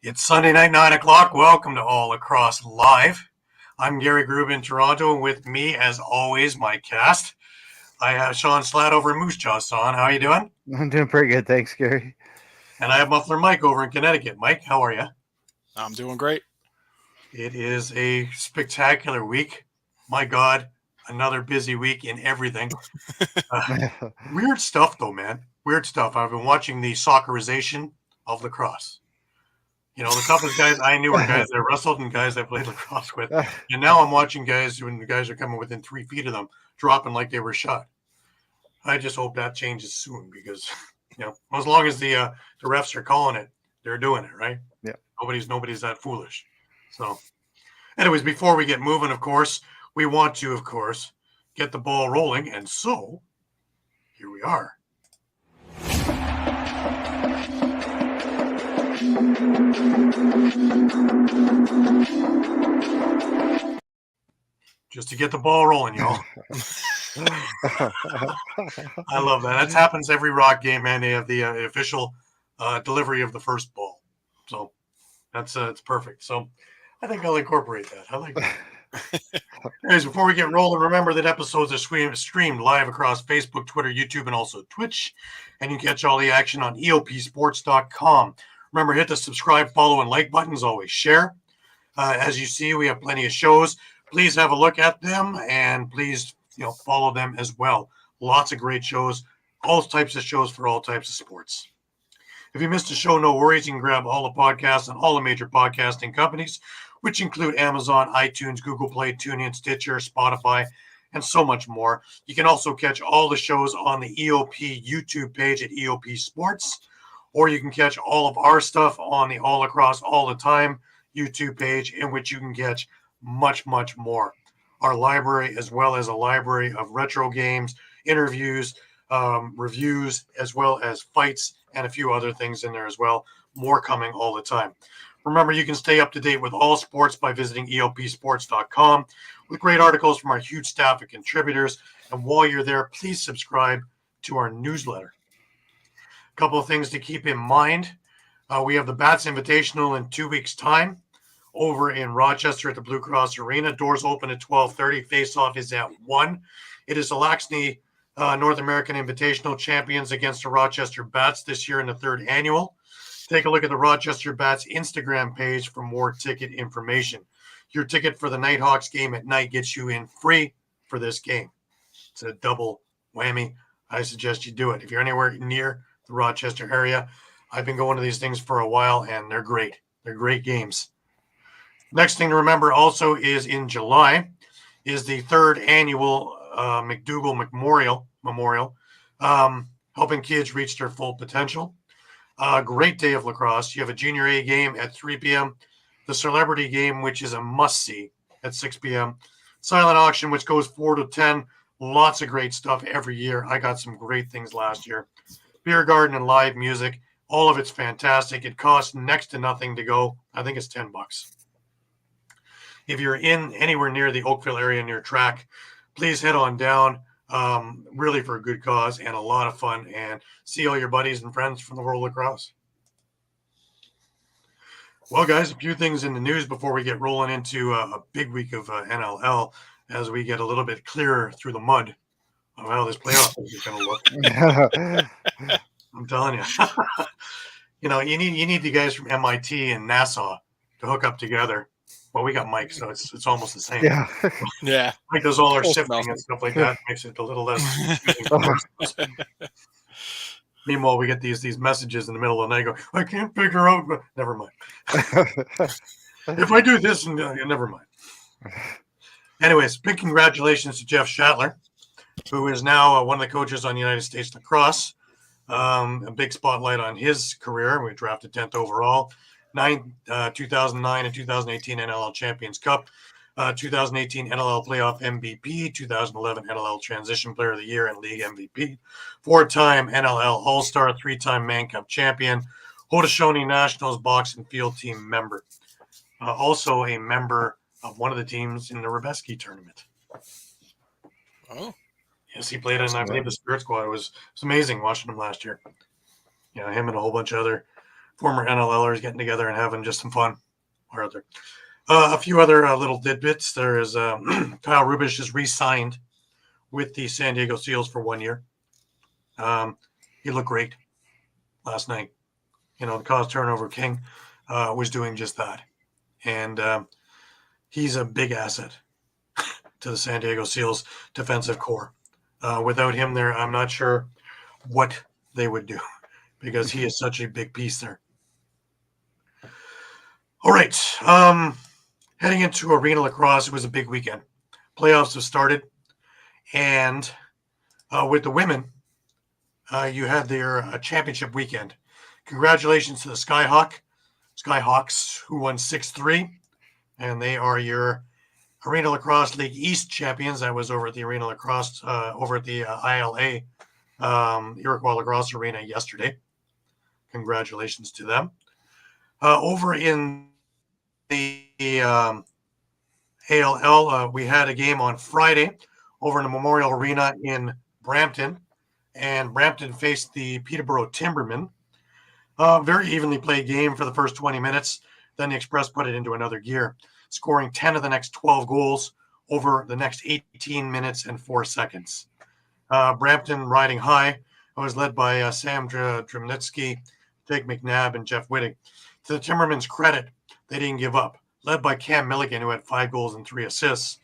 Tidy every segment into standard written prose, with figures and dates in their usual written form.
It's Sunday night, 9 o'clock. Welcome to All Lacrosse Live. I'm Gary Groob in Toronto, and with me, as always, my cast. I have Shawn Slaght over in Moose Jaw. Son, how are you doing? I'm doing pretty good, thanks, Gary. And I have Muffler Mike over in Connecticut. Mike, how are you? I'm doing great. It is a spectacular week. My God, another busy week in everything. Weird stuff, though, man. Weird stuff. I've been watching the soccerization of lacrosse. You know, the toughest guys I knew were guys that wrestled and guys I played lacrosse with. And now I'm watching guys when the guys are coming within 3 feet of them, dropping like they were shot. I just hope that changes soon because, you know, as long as the refs are calling it, they're doing it, right? Yeah. Nobody's that foolish. So, anyways, before we get moving, of course, we want to, of course, get the ball rolling. And so, here we are. Just to get the ball rolling, y'all. I love that. That happens every Rock game, man. They have the official delivery of the first ball. So that's it's perfect. So I think I'll incorporate that. I like that. Anyways, before we get rolling, remember that episodes are streamed live across Facebook, Twitter, YouTube, and also Twitch. And you can catch all the action on eopsports.com. Remember, hit the subscribe, follow, and like buttons. Always share. As you see, we have plenty of shows. Please have a look at them and please, follow them as well. Lots of great shows, all types of shows for all types of sports. If you missed a show, no worries. You can grab all the podcasts on all the major podcasting companies, which include Amazon, iTunes, Google Play, TuneIn, Stitcher, Spotify, and so much more. You can also catch all the shows on the EOP YouTube page at EOP Sports, or you can catch all of our stuff on the All Across All the Time YouTube page, in which you can catch much, much more. Our library, as well as a library of retro games, interviews, reviews, as well as fights, and a few other things in there as well. More coming all the time. Remember, you can stay up to date with all sports by visiting eopsports.com with great articles from our huge staff of contributors. And while you're there, please subscribe to our newsletter. A couple of things to keep in mind. We have the Bats Invitational in 2 weeks' time over in Rochester at the Blue Cross Arena. Doors open at 12:30. Face-off is at 1. It is the Laxney North American Invitational champions against the Rochester Bats this year in the 3rd annual. Take a look at the Rochester Bats Instagram page for more ticket information. Your ticket for the Nighthawks game at night gets you in free for this game. It's a double whammy. I suggest you do it. If you're anywhere near the Rochester area, I've been going to these things for a while, and they're great. They're great games. Next thing to remember also is in July is the 3rd annual McDougall Memorial, helping kids reach their full potential. Great day of lacrosse. You have a Junior A game at 3 p.m., the Celebrity game, which is a must-see, at 6 p.m., silent auction, which goes 4 to 10. Lots of great stuff every year. I got some great things last year. Beer garden and live music. All of it's fantastic. It costs next to nothing to go. I think it's $10. If you're in anywhere near the Oakville area near track, please head on down. Really for a good cause and a lot of fun, and see all your buddies and friends from the world of lacrosse. Well, guys, a few things in the news before we get rolling into a big week of NLL as we get a little bit clearer through the mud of how this playoff is going to look. I'm telling you. You need the guys from MIT and Nassau to hook up together. Well, we got Mike, so it's almost the same. Yeah. Yeah. Mike does all our shifting and stuff like that. Makes it a little less confusing. Meanwhile, we get these messages in the middle of the night. Go, I can't figure out. But never mind. If I do this, never mind. Anyways, big congratulations to Jeff Shatler, who is now one of the coaches on United States Lacrosse. A big spotlight on his career. We drafted 10th overall. 2009 and 2018 NLL Champions Cup, 2018 NLL Playoff MVP, 2011 NLL Transition Player of the Year and League MVP, 4-time NLL All-Star, 3-time Mann Cup champion, Haudenosaunee Nationals box and field team member. Also a member of one of the teams in the Rebeski tournament. Oh. Yes, he played in, I believe, the Spirit Squad. It was amazing watching him last year. Him and a whole bunch of other former NLLers getting together and having just some fun. Or other. A few other little tidbits. There is Kyle Rubish just re-signed with the San Diego Seals for 1 year. He looked great last night. The cause turnover king was doing just that. And he's a big asset to the San Diego Seals defensive core. Without him there, I'm not sure what they would do because he is such a big piece there. All right. Heading into Arena Lacrosse, it was a big weekend. Playoffs have started. And with the women, you had their championship weekend. Congratulations to the Skyhawks, who won 6-3. And they are your Arena Lacrosse League East champions. I was over at the Arena Lacrosse, over at the ILA Iroquois Lacrosse Arena yesterday. Congratulations to them. Over in the ALL, we had a game on Friday over in the Memorial Arena in Brampton, and Brampton faced the Peterborough Timbermen. Very evenly played game for the first 20 minutes. Then the Express put it into another gear, scoring 10 of the next 12 goals over the next 18 minutes and 4 seconds. Brampton riding high was led by Sam Drimnitsky, Jake McNabb, and Jeff Whitting. To the Timbermen's credit, they didn't give up. Led by Cam Milligan, who had 5 goals and 3 assists.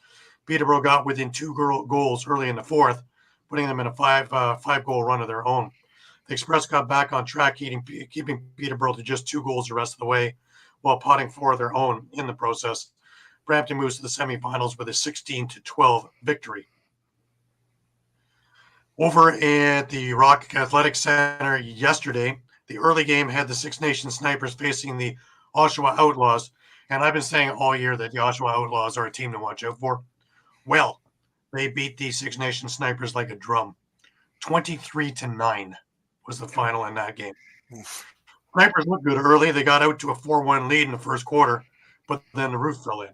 Peterborough got within 2 goals early in the fourth, putting them in a 5-goal run of their own. The Express got back on track, keeping Peterborough to just 2 goals the rest of the way, while potting 4 of their own in the process. Brampton moves to the semifinals with a 16-12 victory. Over at the Rock Athletic Center yesterday, the early game had the Six Nations Snipers facing the Oshawa Outlaws, and I've been saying all year that the Oshawa Outlaws are a team to watch out for. Well, they beat the Six Nations Snipers like a drum. 23-9 was the final in that game. Snipers looked good early. They got out to a 4-1 lead in the first quarter, but then the roof fell in.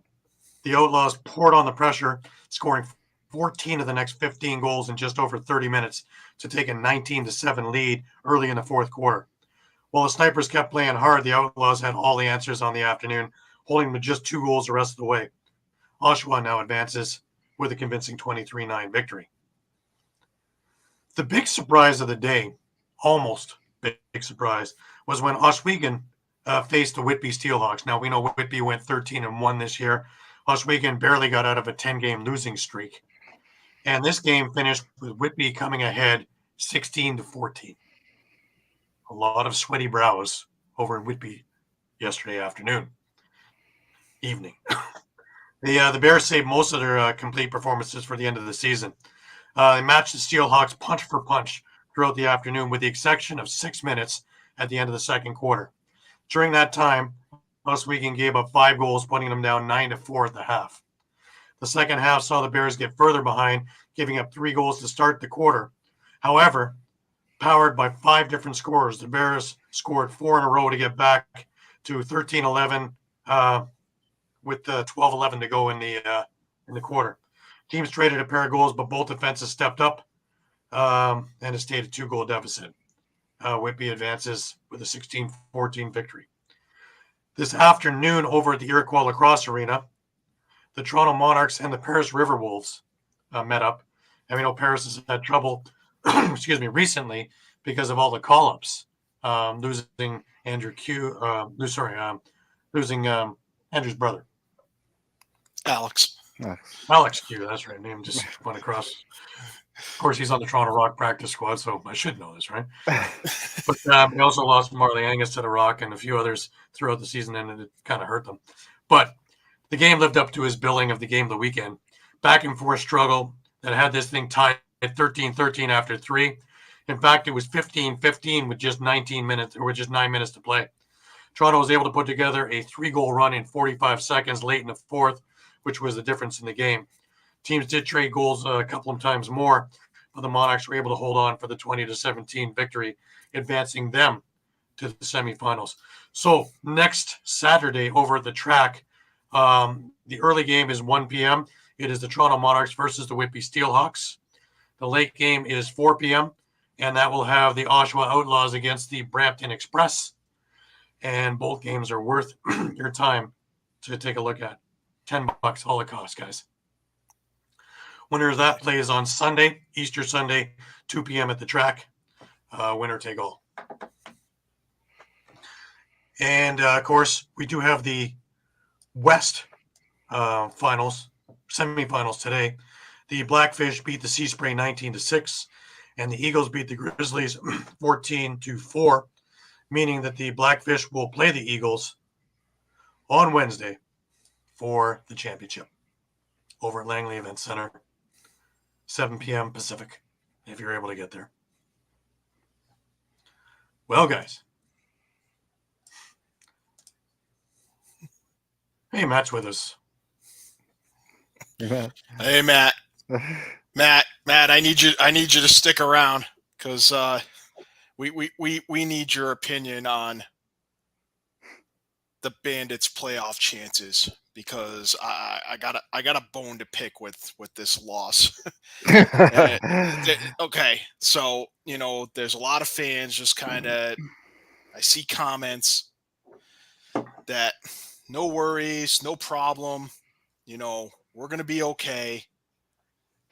The Outlaws poured on the pressure, scoring 14 of the next 15 goals in just over 30 minutes to take a 19-7 lead early in the fourth quarter. While the Snipers kept playing hard, the Outlaws had all the answers on the afternoon, holding them to just 2 goals the rest of the way. Oshawa now advances with a convincing 23-9 victory. The big surprise of the day, almost big surprise, was when Oswego faced the Whitby Steelhawks. Now, we know Whitby went 13-1 this year. Oswego barely got out of a 10-game losing streak. And this game finished with Whitby coming ahead 16-14. A lot of sweaty brows over in Whitby yesterday evening. The Bears saved most of their complete performances for the end of the season. They matched the Steelhawks punch for punch throughout the afternoon, with the exception of 6 minutes at the end of the second quarter. During that time, Oswego gave up 5 goals, putting them down 9-4 at the half. The second half saw the Bears get further behind, giving up 3 goals to start the quarter. However, powered by 5 different scorers, the Bears scored 4 in a row to get back to 13-11 with 12-11 to go in the quarter. Teams traded a pair of goals, but both defenses stepped up, and it stayed a 2-goal deficit. Whitby advances with a 16-14 victory. This afternoon over at the Iroquois Lacrosse Arena, the Toronto Monarchs and the Paris River Wolves met up. And we know Paris has had trouble, recently because of all the call-ups, losing Andrew Q. Losing Andrew's brother, Alex. Alex Q. That's right. Name just went across. Of course, he's on the Toronto Rock practice squad, so I should know this, right? But they also lost Marley Angus to the Rock and a few others throughout the season, and it kind of hurt them. But the game lived up to his billing of the game of the weekend. Back and forth struggle that had this thing tied at 13-13 after 3. In fact, it was 15-15 with just 9 minutes to play. Toronto was able to put together a 3-goal run in 45 seconds late in the fourth, which was the difference in the game. Teams did trade goals a couple of times more, but the Monarchs were able to hold on for the 20-17 victory, advancing them to the semifinals. So next Saturday over at the track, the early game is 1 p.m. It is the Toronto Monarchs versus the Whitby Steelhawks. The late game is 4 p.m., and that will have the Oshawa Outlaws against the Brampton Express. and both games are worth your time to take a look at. $10 all it costs, guys. Winner of that plays on Sunday, Easter Sunday, 2 p.m. at the track. Winner take all. And, of course, we do have the West semifinals today. The Blackfish beat the Sea Spray 19-6, and the Eagles beat the Grizzlies 14-4, meaning that the Blackfish will play the Eagles on Wednesday for the championship over at Langley Event Center, 7 p.m. Pacific, if you're able to get there. Well, guys. Hey, Matt's with us. Hey, Matt. Matt, I need you to stick around because we need your opinion on the Bandits' playoff chances because I got a bone to pick with this loss. Okay, so there's a lot of fans just kind of, I see comments that no worries, no problem, we're gonna be okay,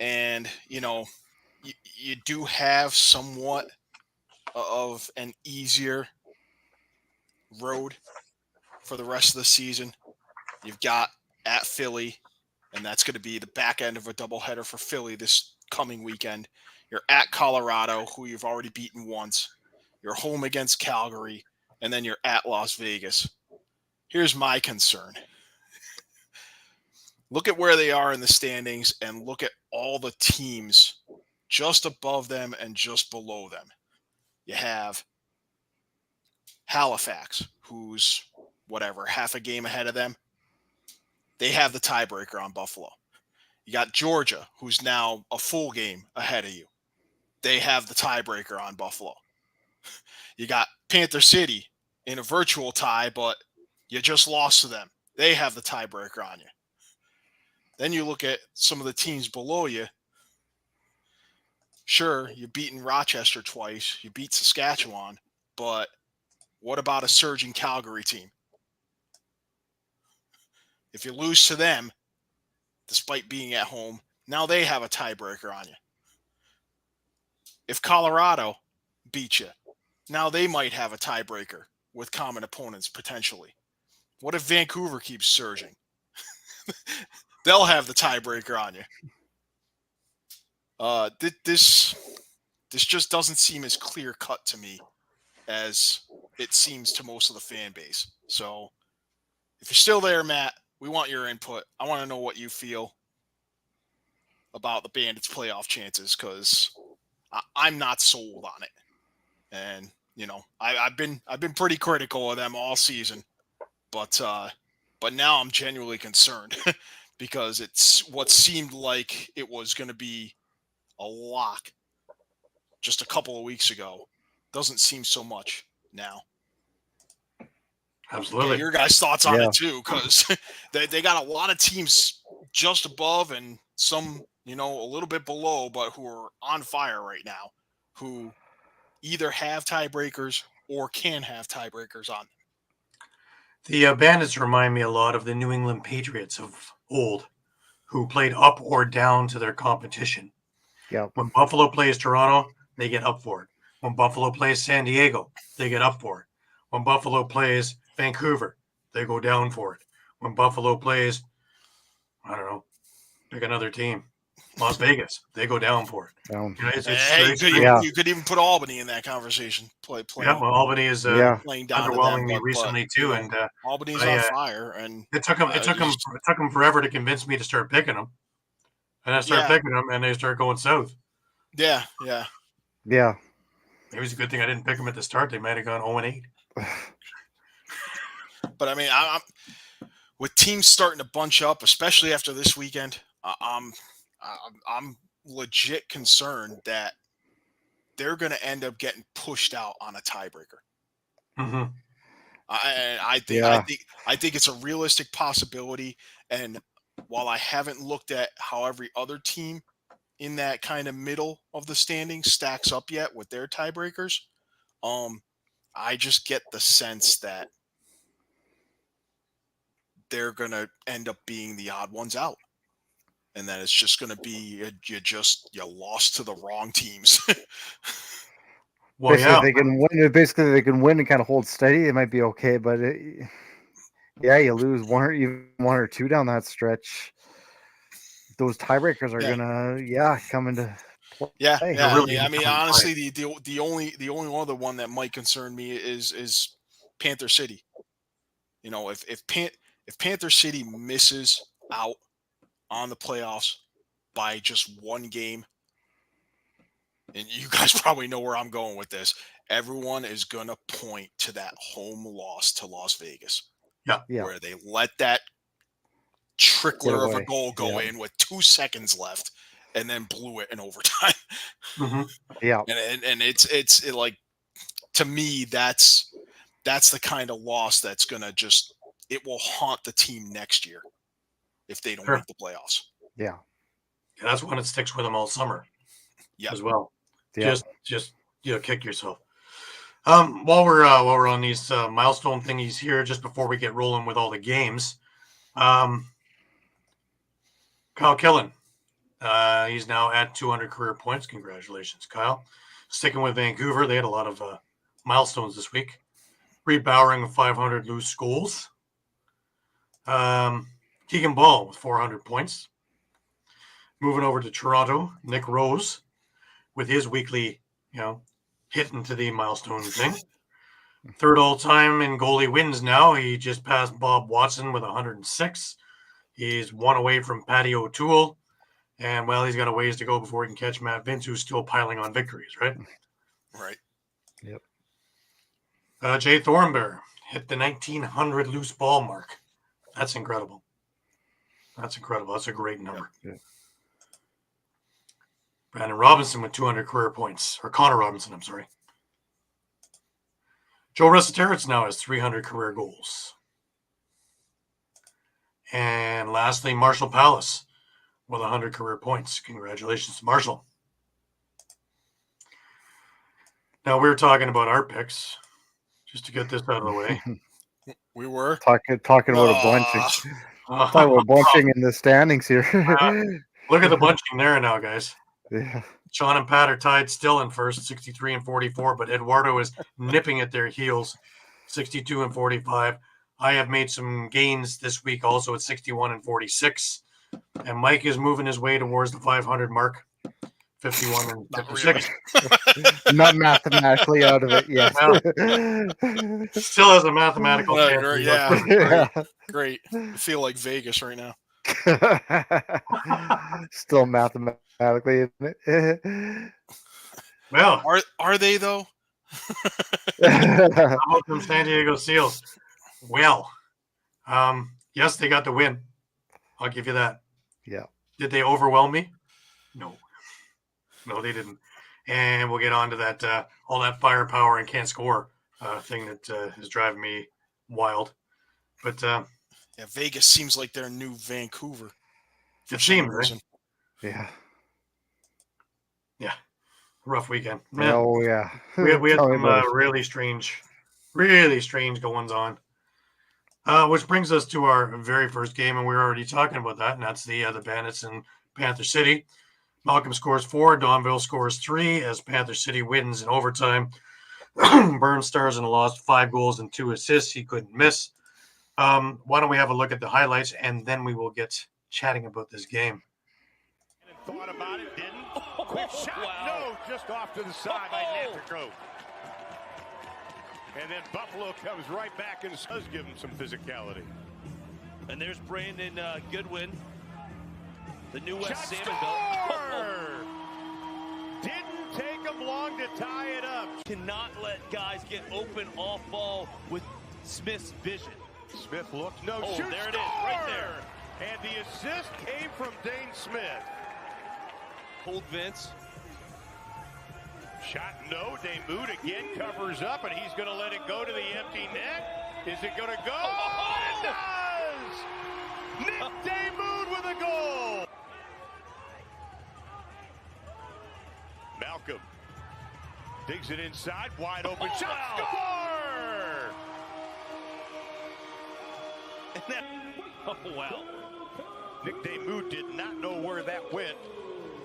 and you do have somewhat of an easier road for the rest of the season. You've got at Philly, and that's going to be the back end of a doubleheader for Philly this coming weekend. You're at Colorado, who you've already beaten once. You're home against Calgary, and then you're at Las Vegas. Here's my concern. Look at where they are in the standings and look at all the teams just above them and just below them. You have Halifax, who's half a game ahead of them. They have the tiebreaker on Buffalo. You got Georgia, who's now a full game ahead of you. They have the tiebreaker on Buffalo. You got Panther City in a virtual tie, but you just lost to them. They have the tiebreaker on you. Then you look at some of the teams below you. Sure, you've beaten Rochester twice. You beat Saskatchewan, but what about a surging Calgary team? If you lose to them, despite being at home, now they have a tiebreaker on you. If Colorado beats you, now they might have a tiebreaker with common opponents potentially. What if Vancouver keeps surging? They'll have the tiebreaker on you. This just doesn't seem as clear cut to me as it seems to most of the fan base. So if you're still there, Matt, we want your input. I want to know what you feel about the Bandits' playoff chances because I'm not sold on it. And I've been pretty critical of them all season, but now I'm genuinely concerned because it's what seemed like it was going to be a lock just a couple of weeks ago. Doesn't seem so much now. Absolutely. Get your guys' thoughts on it too, because they got a lot of teams just above and some, a little bit below, but who are on fire right now, who either have tiebreakers or can have tiebreakers on them. The Bandits remind me a lot of the New England Patriots of old, who played up or down to their competition. Yep. When Buffalo plays Toronto, they get up for it. When Buffalo plays San Diego, they get up for it. When Buffalo plays Vancouver, they go down for it. When Buffalo plays, I don't know, pick another team, Las Vegas, they go down for it. You could even put Albany in that conversation. Playing, well, Albany is playing down underwhelming to me recently too, and Albany's on fire. And it took them forever to convince me to start picking them, and I started picking them, and they start going south. Yeah. It was a good thing I didn't pick them at the start. They might have gone 0-8. But I mean, I'm with teams starting to bunch up, especially after this weekend. I'm legit concerned that they're going to end up getting pushed out on a tiebreaker. Mm-hmm. I think it's a realistic possibility. And while I haven't looked at how every other team in that kind of middle of the standing stacks up yet with their tiebreakers, I just get the sense that they're going to end up being the odd ones out. And then it's just going to be you lost to the wrong teams. Well, basically, yeah. if they can win. Basically, they can win and kind of hold steady. It might be okay, but you lose even one or two down that stretch. Those tiebreakers are gonna come into play. Yeah. Really I mean, come into honestly, the only other one that might concern me is Panther City. You know, if Panther City misses out on the playoffs by just one game, and you guys probably know where I'm going with this, everyone is going to point to that home loss to Las Vegas. Yeah. Where they let that trickler of a goal go in with 2 seconds left and then blew it in overtime. Mm-hmm. Yeah. And it's like, to me, that's the kind of loss that's going to it will haunt the team next year if they don't make the playoffs. Yeah. That's when it sticks with them all summer. Yeah. As well. Yeah. Just kick yourself. While we're on these milestone thingies here, just before we get rolling with all the games, Kyle Killen, he's now at 200 career points. Congratulations, Kyle. Sticking with Vancouver, they had a lot of milestones this week. Reed Bowering with 500 loose goals. Keegan Ball with 400 points. Moving over to Toronto, Nick Rose with his weekly, hit into the milestone thing. Third all-time in goalie wins now. He just passed Bob Watson with 106. He's one away from Patty O'Toole. And, well, he's got a ways to go before he can catch Matt Vince, who's still piling on victories, right? Right. Yep. Jay Thornberry hit the 1,900 loose ball mark. That's incredible. That's a great number. Yeah. Brandon Robinson with 200 career points. Or Connor Robinson, I'm sorry. Joe Resetarits now has 300 career goals. And lastly, Marshall Palace with 100 career points. Congratulations to Marshall. Now, we were talking about our picks, just to get this out of the way. We were talking about a bunching. Talking about bunching in the standings here. Look at the bunching there now, guys. Yeah. Sean and Pat are tied still in first, 63 and 44, but Eduardo is nipping at their heels, 62 and 45. I have made some gains this week also at 61 and 46. And Mike is moving his way towards the 500 mark, 51 and 56. Really. Not mathematically out of it yet. Still has a mathematical chance. Yeah. Great. I feel like Vegas right now. Still mathematically, isn't it? Well, are they though? How about them San Diego Seals? Well, yes, they got the win. I'll give you that. Yeah. Did they overwhelm me? No, they didn't. And we'll get on to that all that firepower and can't score thing that is driving me wild. But Vegas seems like their new Vancouver. It seems, right? Yeah. Yeah. Rough weekend. Man, oh yeah. we had some really strange goings on. Which brings us to our very first game, and we were already talking about that, and that's the Bandits and Panther City. Malcolm scores 4, Donville scores 3 as Panther City wins in overtime. Burns stars and lost 5 goals and 2 assists. He couldn't miss. Why don't we have a look at the highlights, and then we will get chatting about this game. Thought about it, didn't. Quick shot, no, just off to the side by Groob. And then Buffalo comes right back and does give him some physicality. And there's Brandon Goodwin, the New West Salmon Belt. Didn't take him long to tie it up. Cannot let guys get open off ball with Smith's vision. Smith looks, no, oh, shoots, there it is, right there. And the assist came from Dane Smith. Hold Vince. Shot, no. Damoud again covers up, and he's going to let it go to the empty net. Is it going to go? Oh, it does! Nick Damoud with a goal! Malcolm digs it inside, wide open shot, Oh, wow. Nick Damoud did not know where that went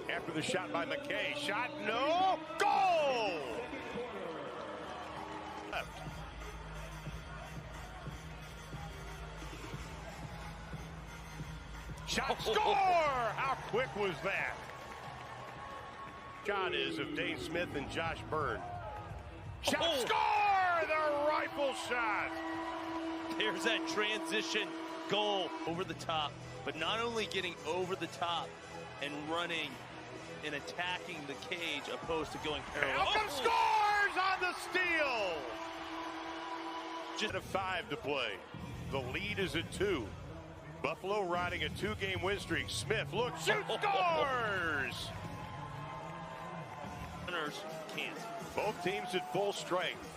after the shot by McKay. Shot, no, goal! Left. Shot, score! How quick was that? Shot is of Dave Smith and Josh Byrne. Shot, score! The rifle shot! There's that transition goal over the top, but not only getting over the top and running and attacking the cage opposed to going parallel. Malcolm scores on the steal! Just a 5 to play. The lead is at 2. Buffalo riding a 2-game win streak. Smith looks, shoots, scores! Runners can't. Both teams at full strength.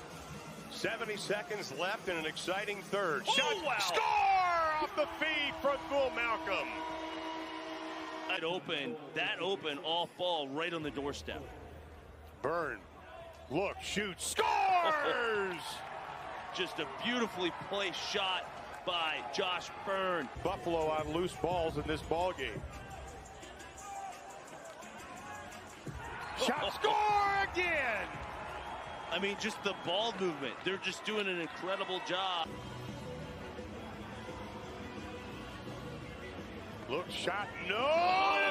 70 seconds left in an exciting third. Oh, Shot, wow. score off the feed from Will Malcolm. That open, all fall right on the doorstep. Byrne, look, shoots, scores! Just a beautifully placed shot by Josh Byrne. Buffalo on loose balls in this ball game. Shot, score again! I mean, just the ball movement. They're just doing an incredible job. Look, shot, no!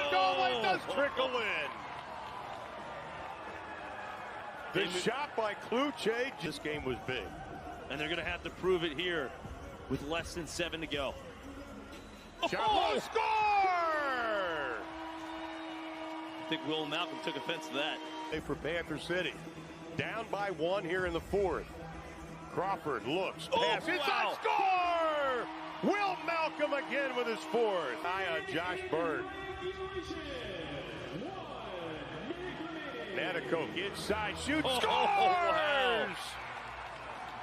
The goal line does trickle in. The shot by Kluche. This game was big. And they're going to have to prove it here with less than 7 to go. Shot, score! I think Will Malcolm took offense to that. For Panther City. Down by 1 here in the 4th. Crawford looks, pass, it's wow. a score! Will Malcolm again with his 4th. Eye on Josh Byrne. Nanakoke inside, shoots, scores! Wow.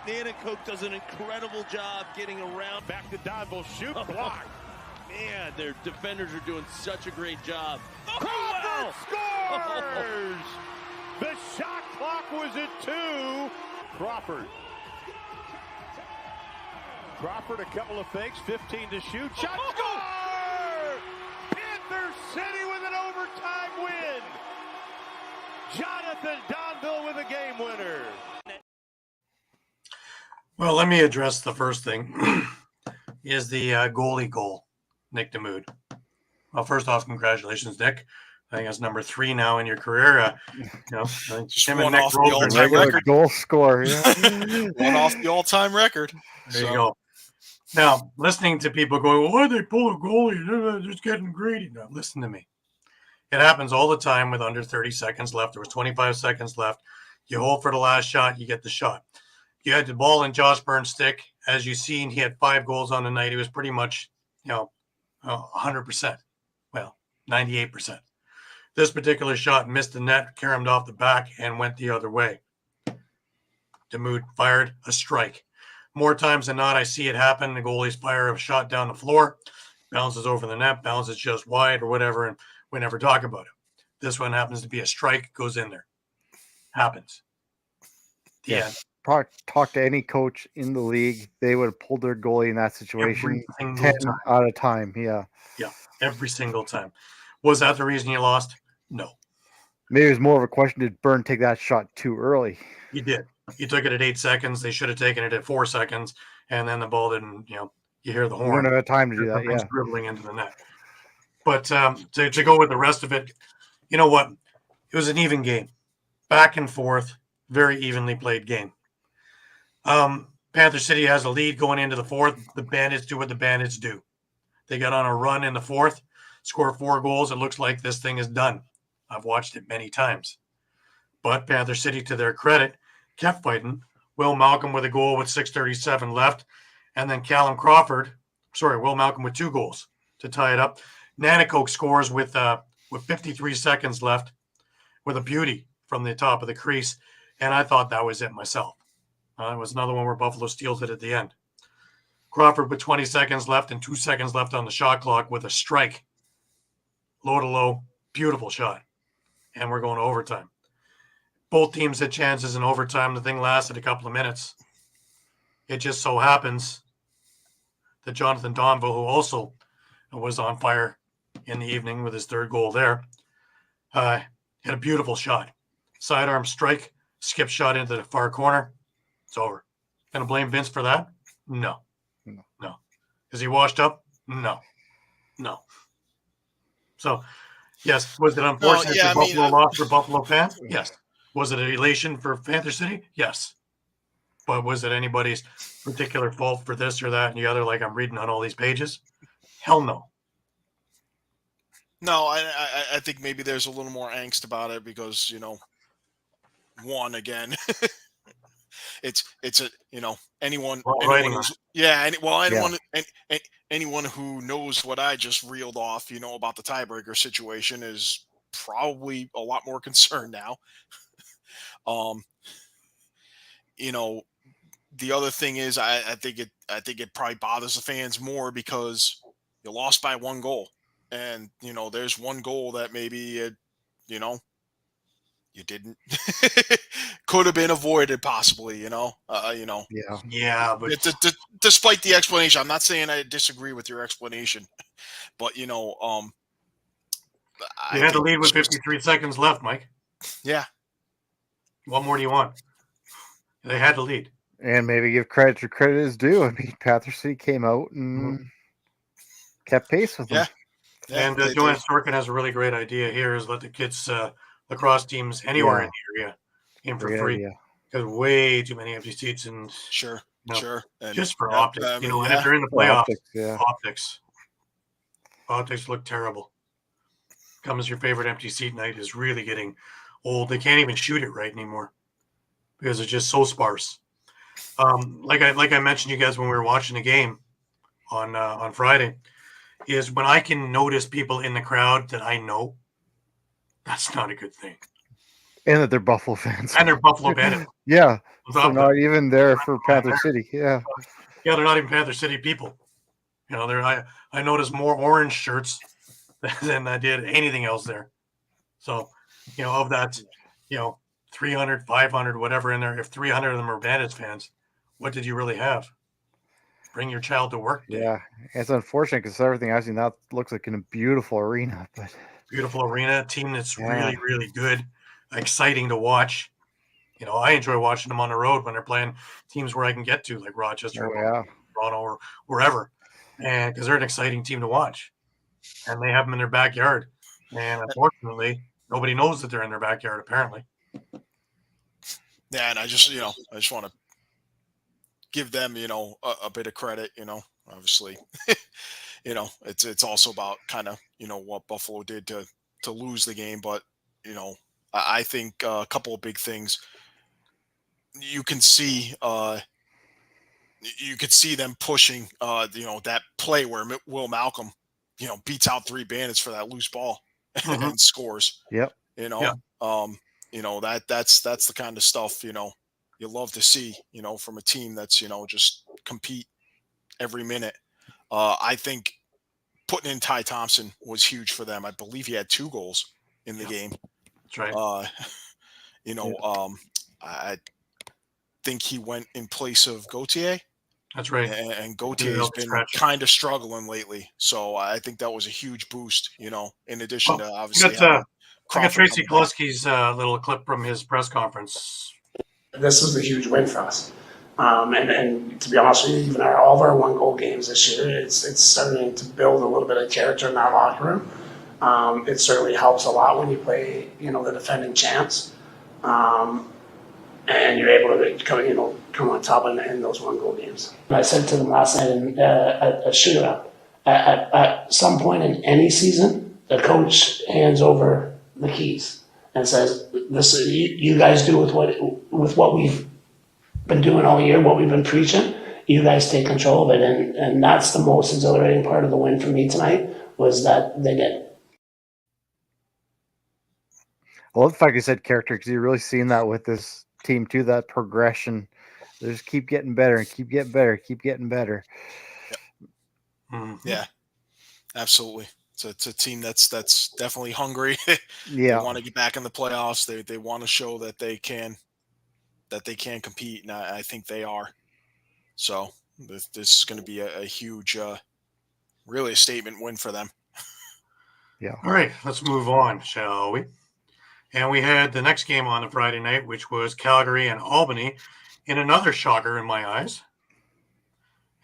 Nanakoke does an incredible job getting around. Back to Donville, shoot, block. Man, their defenders are doing such a great job. Crawford scores! The shot clock was at 2. Crawford, a couple of fakes, 15 to shoot. Shot, score! Panther City with an overtime win. Jonathan Donville with a game winner. Well, let me address the first thing. Is the goalie goal, Nick Damoud. Well, first off, congratulations, Nick. I think that's number 3 now in your career. Just him one and Nick off the Rosen, all-time regular record. Goal score. Yeah. One off the all-time record. There you go. Now, listening to people going, well, why they pull a goalie? They're just getting greedy. Now, listen to me. It happens all the time with under 30 seconds left. There was 25 seconds left. You hold for the last shot, you get the shot. You had the ball in Josh Byrne's stick. As you've seen, he had 5 goals on the night. He was pretty much, 100%. Well, 98%. This particular shot missed the net, caromed off the back, and went the other way. Damoud fired a strike. More times than not, I see it happen. The goalies fire a shot down the floor, bounces over the net, bounces just wide or whatever, and we never talk about it. This one happens to be a strike, goes in there. Happens. Yeah. Talk to any coach in the league. They would have pulled their goalie in that situation 10 out of time. Yeah. Yeah. Every single time. Was that the reason you lost? No. Maybe it was more of a question, did Byrne take that shot too early? He did. He took it at 8 seconds. They should have taken it at 4 seconds. And then the ball didn't, you hear the horn. We don't have time to do that. Yeah. Dribbling into the net. But to go with the rest of it, you know what? It was an even game. Back and forth, very evenly played game. Panther City has a lead going into the 4th. The Bandits do what the Bandits do. They got on a run in the 4th, score 4 goals. It looks like this thing is done. I've watched it many times. But Panther City, to their credit, kept fighting. Will Malcolm with a goal with 6:37 left. And then Will Malcolm with 2 goals to tie it up. Nanakoke scores with 53 seconds left with a beauty from the top of the crease. And I thought that was it myself. It was another one where Buffalo steals it at the end. Crawford with 20 seconds left and 2 seconds left on the shot clock with a strike. Low to low, beautiful shot. And we're going to overtime. Both teams had chances in overtime. The thing lasted a couple of minutes. It just so happens that Jonathan Donville, who also was on fire in the evening with his third goal there, had a beautiful shot. Sidearm strike, skip shot into the far corner. It's over. Gonna blame Vince for that? No. Is he washed up? No. So, yes, was it unfortunate that Buffalo lost for Buffalo fans? Yes. Was it an elation for Panther City? Yes. But was it anybody's particular fault for this or that and the other, like I'm reading on all these pages? Hell no. No, I think maybe there's a little more angst about it because, one, again, it's a, anyone who knows what I just reeled off, about the tiebreaker situation is probably a lot more concerned now. The other thing is I think it probably bothers the fans more because you lost by one goal. And, there's one goal that maybe, you didn't could have been avoided possibly, Yeah, but despite the explanation, I'm not saying I disagree with your explanation, but you had to lead with 53 seconds left, Mike. Yeah. What more do you want? They had to lead. And maybe give credit to credit is due. I mean, Panther City came out and kept pace with them. Yeah, and Joanne Sorkin has a really great idea here is let the kids lacrosse teams anywhere in the area in for free. Because way too many empty seats and sure. And just for optics, and if they're in the playoffs, optics look terrible. Comes your favorite empty seat night is really getting old. They can't even shoot it right anymore because it's just so sparse. Like I mentioned you guys when we were watching the game on Friday, is when I can notice people in the crowd that I know, that's not a good thing. And that they're Buffalo fans. And they're Buffalo fans. Yeah. So not even there for Panther City. Yeah. Yeah, they're not even Panther City people. I noticed more orange shirts than I did anything else there. So, of that, 300, 500, whatever in there, if 300 of them are Bandits fans, what did you really have? Bring your child to work day. Yeah, it's unfortunate because everything I've seen that looks like in a beautiful arena. But beautiful arena, team that's really, really good, exciting to watch. I enjoy watching them on the road when they're playing teams where I can get to, like Rochester, Toronto, or wherever, and because they're an exciting team to watch, and they have them in their backyard. And unfortunately, nobody knows that they're in their backyard. Apparently. Yeah, and I just want to give them, a bit of credit. Obviously, it's also about kind of what Buffalo did to lose the game, but I think a couple of big things. You can see them pushing that play where Will Malcolm beats out three Bandits for that loose ball and scores. Yep. That's the kind of stuff you love to see from a team that's just compete every minute. I think putting in Ty Thompson was huge for them. I believe he had 2 goals in the game. That's right. I think he went in place of Gauthier. That's right. And Gautier's been kind of struggling lately. So I think that was a huge boost, in addition to obviously. I got Tracy Kelusky's little clip from his press conference. This is a huge win for us. And to be honest with you, even all of our 1-goal games this year, it's starting to build a little bit of character in that locker room. It certainly helps a lot when you play, the defending champs. And you're able to come on top in those 1-goal games. I said to them last night in a shootout, at some point in any season, the coach hands over the keys and says, "This you guys do with what we've been doing all year, what we've been preaching. You guys take control of it," and that's the most exhilarating part of the win for me tonight was that they did. I love the fact you said character because you're really seeing that with this team too. That progression, they just keep getting better and keep getting better, keep getting better. Yep. Yeah, absolutely. It's a team that's definitely hungry. They want to get back in the playoffs. They want to show that they can compete, and I think they are. So This is going to be a huge, really a statement win for them. Yeah. All right, let's move on, shall we? And we had the next game on the Friday night, which was Calgary and Albany, in another shocker in my eyes.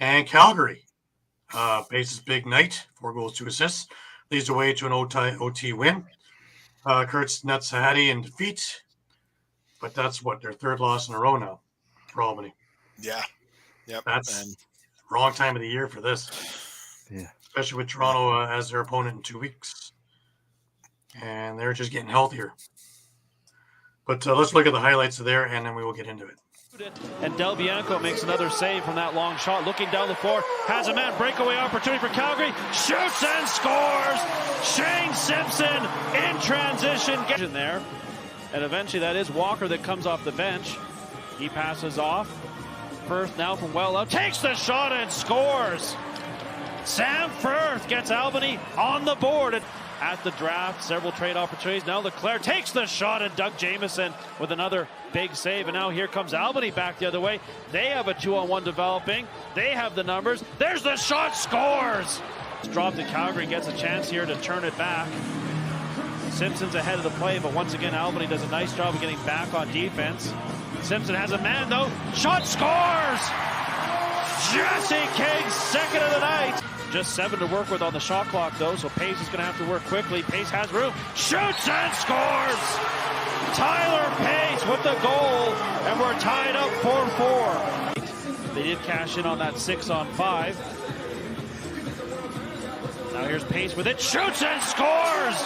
And Calgary, Pace's big night, 4 goals, 2 assists, leads the way to an OT win. Kurt's nuts Sahadi in defeat, but that's their third loss in a row now for Albany. Yeah. Yep. That's wrong time of the year for this. Yeah. Especially with Toronto as their opponent in 2 weeks. And they're just getting healthier. But let's look at the highlights of there, and then we will get into it. And Del Bianco makes another save from that long shot. Looking down the floor, has a man breakaway opportunity for Calgary. Shoots and scores! Shane Simpson in transition. Get in there. And eventually that is Walker that comes off the bench. He passes off. Firth now from well out. Takes the shot and scores! Sam Firth gets Albany on the board. At the draft, several trade opportunities. Now Leclerc takes the shot, and Doug Jamieson with another big save. And now here comes Albany back the other way. They have a 2-on-1 developing. They have the numbers. There's the shot, scores! It's dropped to Calgary, gets a chance here to turn it back. Simpson's ahead of the play, but once again, Albany does a nice job of getting back on defense. Simpson has a man, though. Shot, scores! Jesse King, second of the night. Just 7 to work with on the shot clock, though, so Pace is going to have to work quickly. Pace has room, shoots and scores! Tyler Pace with the goal, and we're tied up 4-4. They did cash in on that 6-on-5. Now here's Pace with it, shoots and scores!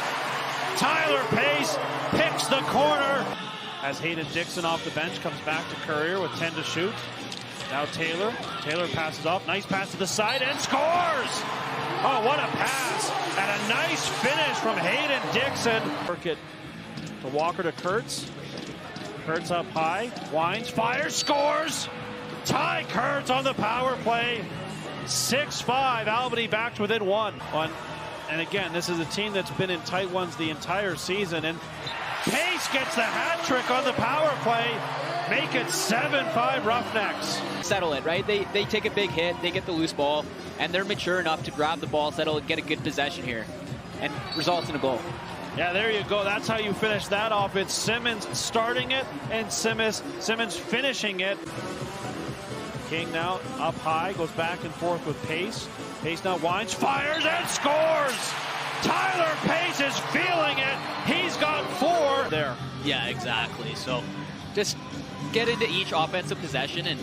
Tyler Pace picks the corner. As Hayden Dixon off the bench comes back to Courier with 10 to shoot. Now Taylor passes off, nice pass to the side and scores! Oh, what a pass! And a nice finish from Hayden Dixon. Work it to Walker to Kurtz. Kurtz up high, winds, fires, scores! Ty Kurtz on the power play. 6-5, Albany back to within 1. And again, this is a team that's been in tight ones the entire season. And Pace gets the hat trick on the power play. Make it 7-5 Roughnecks. Settle it, right? They take a big hit, they get the loose ball, and they're mature enough to grab the ball, settle it, get a good possession here, and results in a goal. Yeah, there you go. That's how you finish that off. It's Simmons starting it, and Simmons finishing it. King now up high, goes back and forth with Pace. Pace now winds, fires, and scores! Tyler Pace is feeling it. He's got 4 there. Yeah, exactly. So just get into each offensive possession and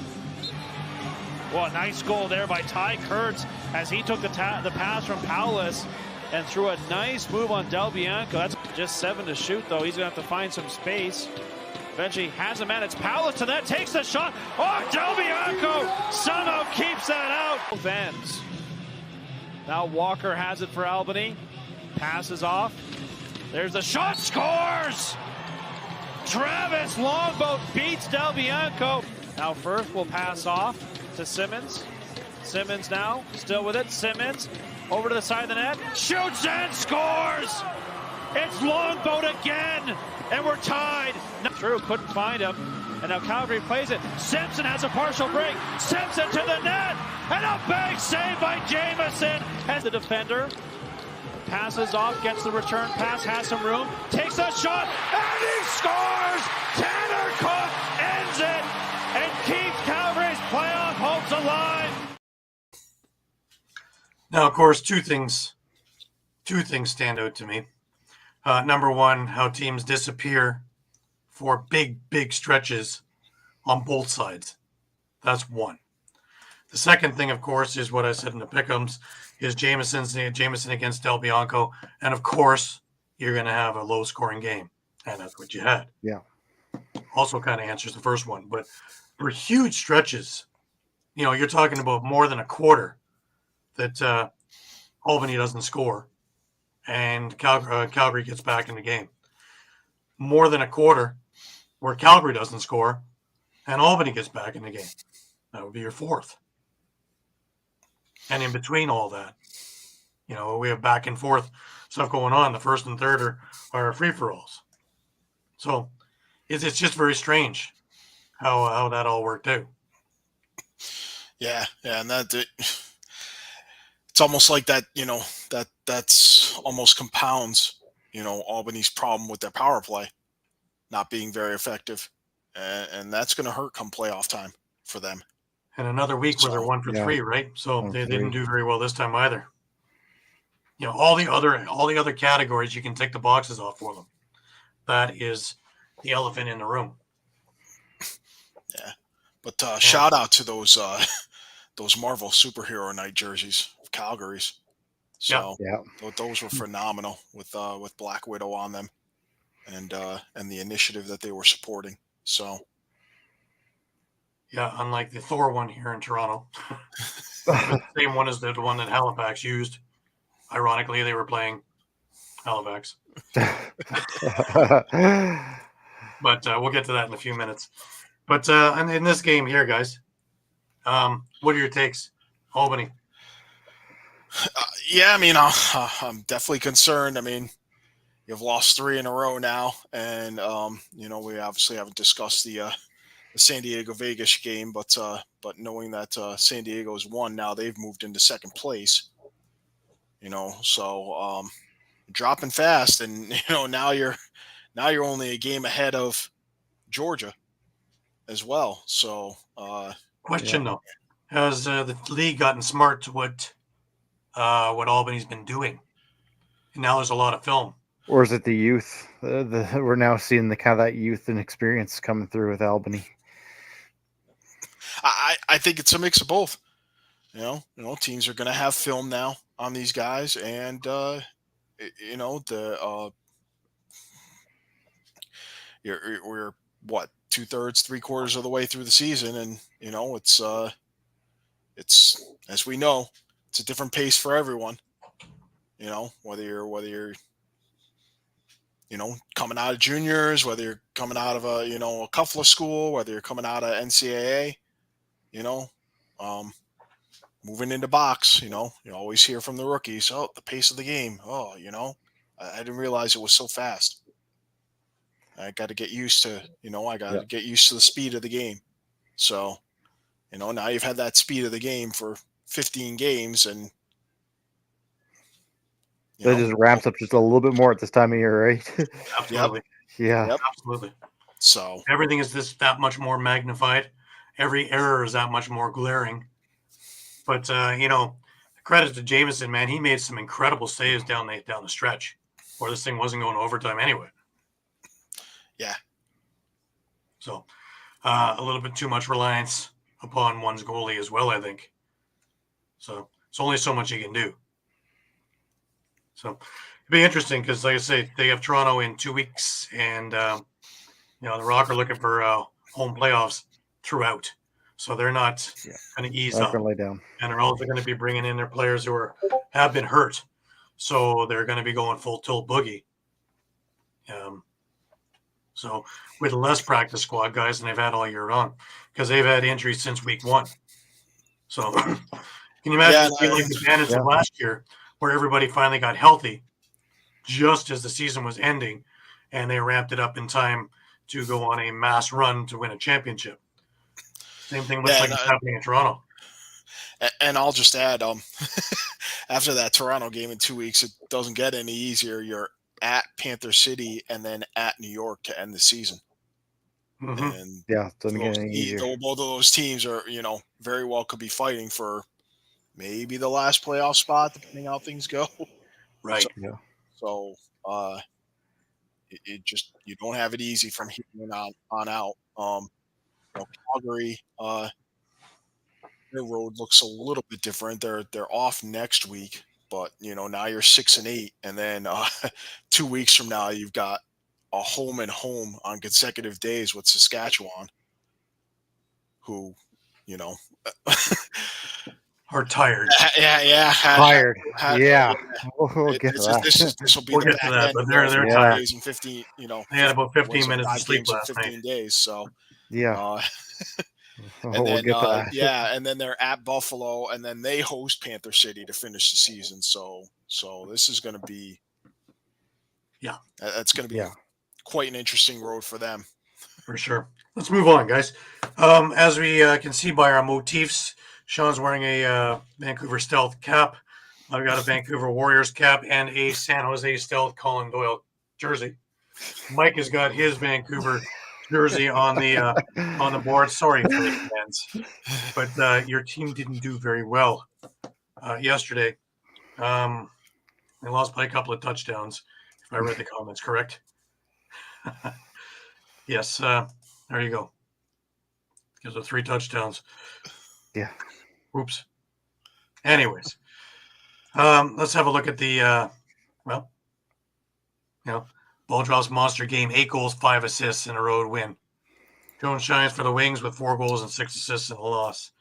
well, nice goal there by Ty Kurtz as he took the pass from Paulus and threw a nice move on Del Bianco. That's just 7 to shoot, though. He's going to have to find some space. Eventually has a man. It's Paulus to that. Takes the shot. Oh, Del Bianco somehow keeps that out. Both ends. Now Walker has it for Albany. Passes off. There's the shot. Scores! Travis Longboat beats Del Bianco. Now Firth will pass off to Simmons. Simmons now still with it. Simmons over to the side of the net. Shoots and scores! It's Longboat again, and we're tied. True, couldn't find him. And now Calgary plays it. Simpson has a partial break. Simpson to the net, and a big save by Jamieson. As the defender passes off, gets the return pass, has some room, takes a shot, and he scores! Tanner Cook ends it, and keeps Calgary's playoff hopes alive. Now, of course, two things stand out to me. Number one, how teams disappear for big stretches on both sides. That's one. The second thing, of course, is what I said in the pick'ems, is Jamieson against Del Bianco. And, of course, you're going to have a low-scoring game. And that's what you had. Yeah. Also kind of answers the first one. But for huge stretches, you're talking about more than a quarter that Albany doesn't score. And Calgary gets back in the game. More than a quarter where Calgary doesn't score and Albany gets back in the game. That would be your fourth. And in between all that, we have back and forth stuff going on. The first and third are free-for-alls. So it's just very strange how that all worked out. Yeah, and it's almost like that. That's almost compounds. Albany's problem with their power play not being very effective, and that's going to hurt come playoff time for them. And another week where they're So, 1 for yeah. 3, right? So 1 they for didn't 3. do very well this time either. All the other categories you can tick the boxes off for them. That is the elephant in the room. Yeah, but shout out to those Marvel superhero night jerseys of Calgary's. So Yeah. those were phenomenal with Black Widow on them, and the initiative that they were supporting. So Yeah, unlike the Thor one here in Toronto, the same one as the one that Halifax used. Ironically, they were playing Halifax, but we'll get to that in a few minutes. But and in this game here, guys, what are your takes, Albany? yeah, I mean, I'm definitely concerned. I mean, you've lost 3 in a row now, and we obviously haven't discussed the San Diego Vegas game, but knowing that San Diego's won now, they've moved into second place. So dropping fast, and now you're only a game ahead of Georgia as well. So Question though, has the league gotten smart to what Albany's been doing? And now there's a lot of film. Or is it the youth? We're now seeing the kind of that youth and experience coming through with Albany. I think it's a mix of both. Teams are going to have film now on these guys, and we're what 2/3, 3/4 of the way through the season, and it's as we know, it's a different pace for everyone. Whether you're coming out of juniors, whether you're coming out of a Cuffla school, whether you're coming out of NCAA, moving into box, you always hear from the rookies, oh, the pace of the game. Oh, I didn't realize it was so fast. I got to get used to, get used to the speed of the game. So, now you've had that speed of the game for 15 games, and It just ramps up just a little bit more at this time of year, right? Absolutely. Yeah. Yep. Absolutely. So everything is that much more magnified. Every error is that much more glaring. But credit to Jameson, man, he made some incredible saves down the stretch, where this thing wasn't going to overtime anyway. Yeah. So a little bit too much reliance upon one's goalie as well, I think. So it's only so much you can do. So it'd be interesting because, like I say, they have Toronto in 2 weeks, and the Rock are looking for home playoffs throughout. So they're not going to ease up, Lay down. and they're also going to be bringing in their players who have been hurt. So they're going to be going full tilt boogie. So with less practice squad guys than they've had all year long, because they've had injuries since week 1. So can you imagine like the Bandits of last year, where everybody finally got healthy just as the season was ending, and they ramped it up in time to go on a mass run to win a championship. Same thing looks like it's happening in Toronto. And I'll just add, after that Toronto game in 2 weeks, it doesn't get any easier. You're at Panther City and then at New York to end the season. Mm-hmm. And it doesn't get any easier. Both of those teams are, very well could be fighting for maybe the last playoff spot, depending how things go. Right. So it just, you don't have it easy from here on out. Calgary, their road looks a little bit different. They're off next week, but now you're 6-8, and then 2 weeks from now you've got a home and home on consecutive days with Saskatchewan, who are tired. Tired. We'll get to that. This will be we'll the get to back that, end but they're tired. days and 15. They had about 15 minutes of 5 sleep games in last 15 night. days. So We'll then, get to that. and then they're at Buffalo, and then they host Panther City to finish the season. So this is going to be, that's going to be quite an interesting road for them. For sure. Let's move on, guys. As we can see by our motifs Sean's wearing a Vancouver Stealth cap. I've got a Vancouver Warriors cap and a San Jose Stealth Colin Doyle jersey. Mike has got his Vancouver jersey on the board. Sorry, Philly fans, but your team didn't do very well yesterday. They lost by a couple of touchdowns, if I read the comments correct. Yes, there you go. Gives it 3 touchdowns. Yeah. Oops. Anyways, let's have a look at the Ball Drops monster game. 8 goals, 5 assists in a road win. Jones shines for the Wings with 4 goals and 6 assists in a loss.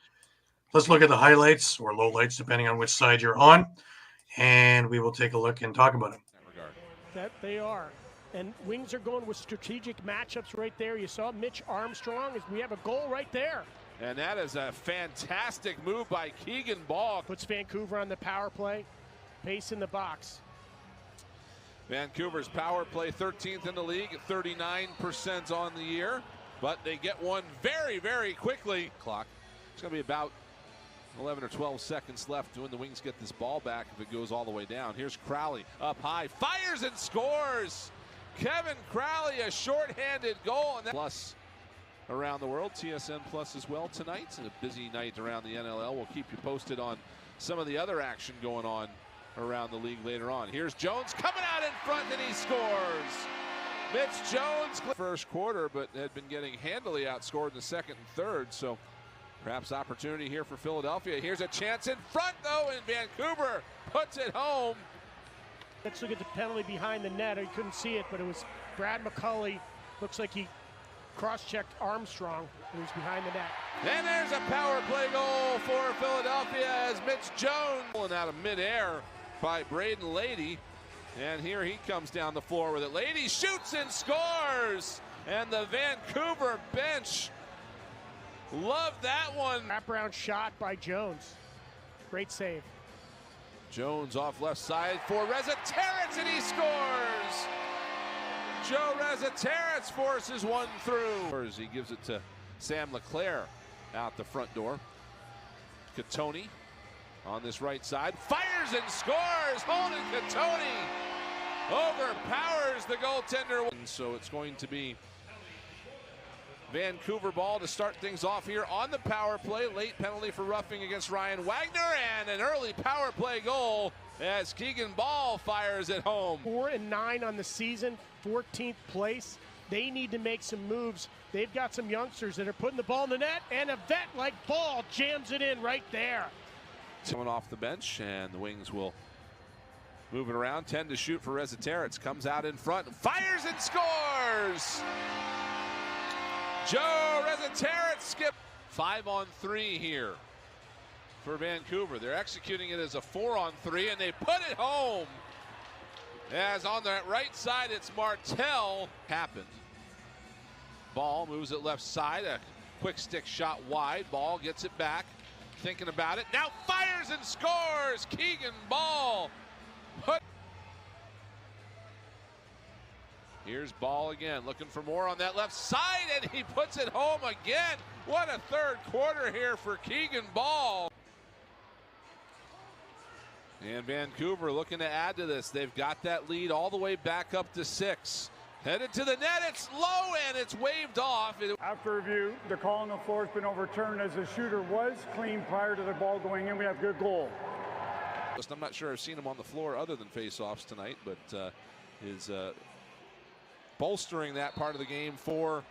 Let's look at the highlights or lowlights, depending on which side you're on, and we will take a look and talk about them. That they are. And Wings are going with strategic matchups right there. You saw Mitch Armstrong. We have a goal right there. And that is a fantastic move by Keegan Ball. Puts Vancouver on the power play. Pace in the box. Vancouver's power play 13th in the league at 39% on the year. But they get one very, very quickly. Clock. It's going to be about 11 or 12 seconds left when the Wings get this ball back if it goes all the way down. Here's Crowley up high. Fires and scores. Kevin Crowley, a shorthanded goal. And that plus around the world. TSN Plus as well tonight. And a busy night around the NLL. We'll keep you posted on some of the other action going on around the league later on. Here's Jones coming out in front and he scores. Mitch Jones first quarter, but had been getting handily outscored in the second and third. So perhaps opportunity here for Philadelphia. Here's a chance in front though, and Vancouver puts it home. Let's look at the penalty behind the net. I couldn't see it, but it was Brad McCulley. Looks like he cross-checked Armstrong, who was behind the net. And there's a power play goal for Philadelphia as Mitch Jones pulling out of midair by Braden Lady. And here he comes down the floor with it. Lady shoots and scores. And the Vancouver bench loved that one. Wraparound shot by Jones. Great save. Jones off left side for Reza Terrence, and he scores! Joe Reza Terrence forces one through. He gives it to Sam LeClaire out the front door. Katoni on this right side. Fires and scores! Holden Katoni overpowers the goaltender. So it's going to be Vancouver ball to start things off here on the power play. Late penalty for roughing against Ryan Wagner, and an early power play goal as Keegan Ball fires it home. 4-9 on the season, 14th place. They need to make some moves. They've got some youngsters that are putting the ball in the net, and a vet like Ball jams it in right there. Coming off the bench, and the Wings will move it around. 10 to shoot for Reza Terrence. Comes out in front, fires and scores! Joe Reza Terrence skip. 5-on-3 here for Vancouver. They're executing it as a 4-on-3, and they put it home. As on that right side, it's Martel. Happened. Ball moves it left side. A quick stick shot wide. Ball gets it back. Thinking about it. Now fires and scores. Keegan Ball. Here's Ball again, looking for more on that left side, and he puts it home again. What a third quarter here for Keegan Ball. And Vancouver looking to add to this. They've got that lead all the way back up to 6. Headed to the net, it's low, and it's waved off. After review, the call on the floor has been overturned as the shooter was clean prior to the ball going in. We have good goal. I'm not sure I've seen him on the floor other than face-offs tonight, but is bolstering that part of the game for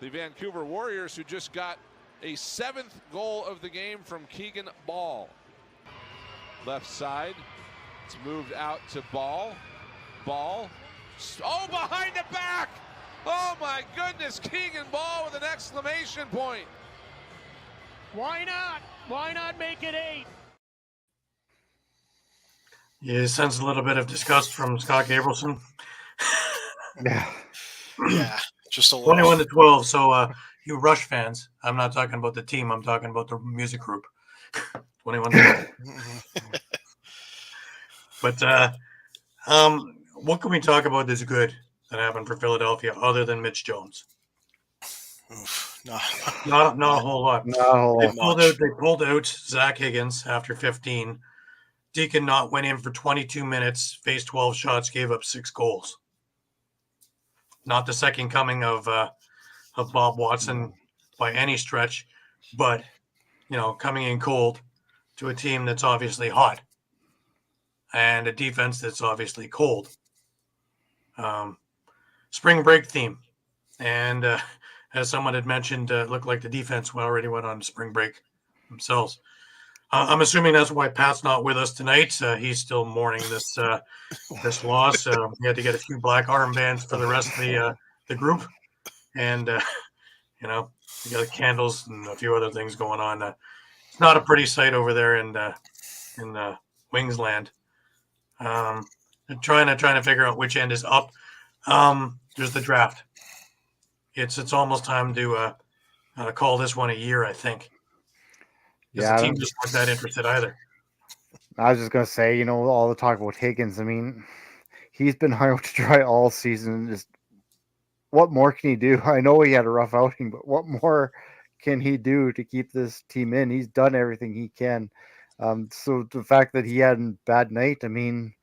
the Vancouver Warriors, who just got a 7th goal of the game from Keegan Ball. Left side, it's moved out to Ball. Ball, oh, behind the back! Oh my goodness, Keegan Ball with an exclamation point. Why not? Why not make it 8? You sense a little bit of disgust from Scott Gabrielson. Yeah, just a little. 21-12. So you Rush fans, I'm not talking about the team. I'm talking about the music group. 21-12. But what can we talk about that's good that happened for Philadelphia other than Mitch Jones? No. Not a whole lot. No. They pulled out Zach Higgins after 15. Deacon Knott went in for 22 minutes, faced 12 shots, gave up 6 goals. Not the second coming of Bob Watson by any stretch, but coming in cold to a team that's obviously hot and a defense that's obviously cold. Spring break theme, and as someone had mentioned, it looked like the defense already went on spring break themselves. I'm assuming that's why Pat's not with us tonight. He's still mourning this loss. He had to get a few black armbands for the rest of the group, and you got candles and a few other things going on. It's not a pretty sight over there in Wingsland. Trying to figure out which end is up. There's the draft. It's almost time to call this one a year, I think. Because the team just weren't that interested either. I was just gonna say, all the talk about Higgins. I mean, he's been hung out to dry all season. Just what more can he do? I know he had a rough outing, but what more can he do to keep this team in? He's done everything he can. So the fact that he had a bad night, I mean,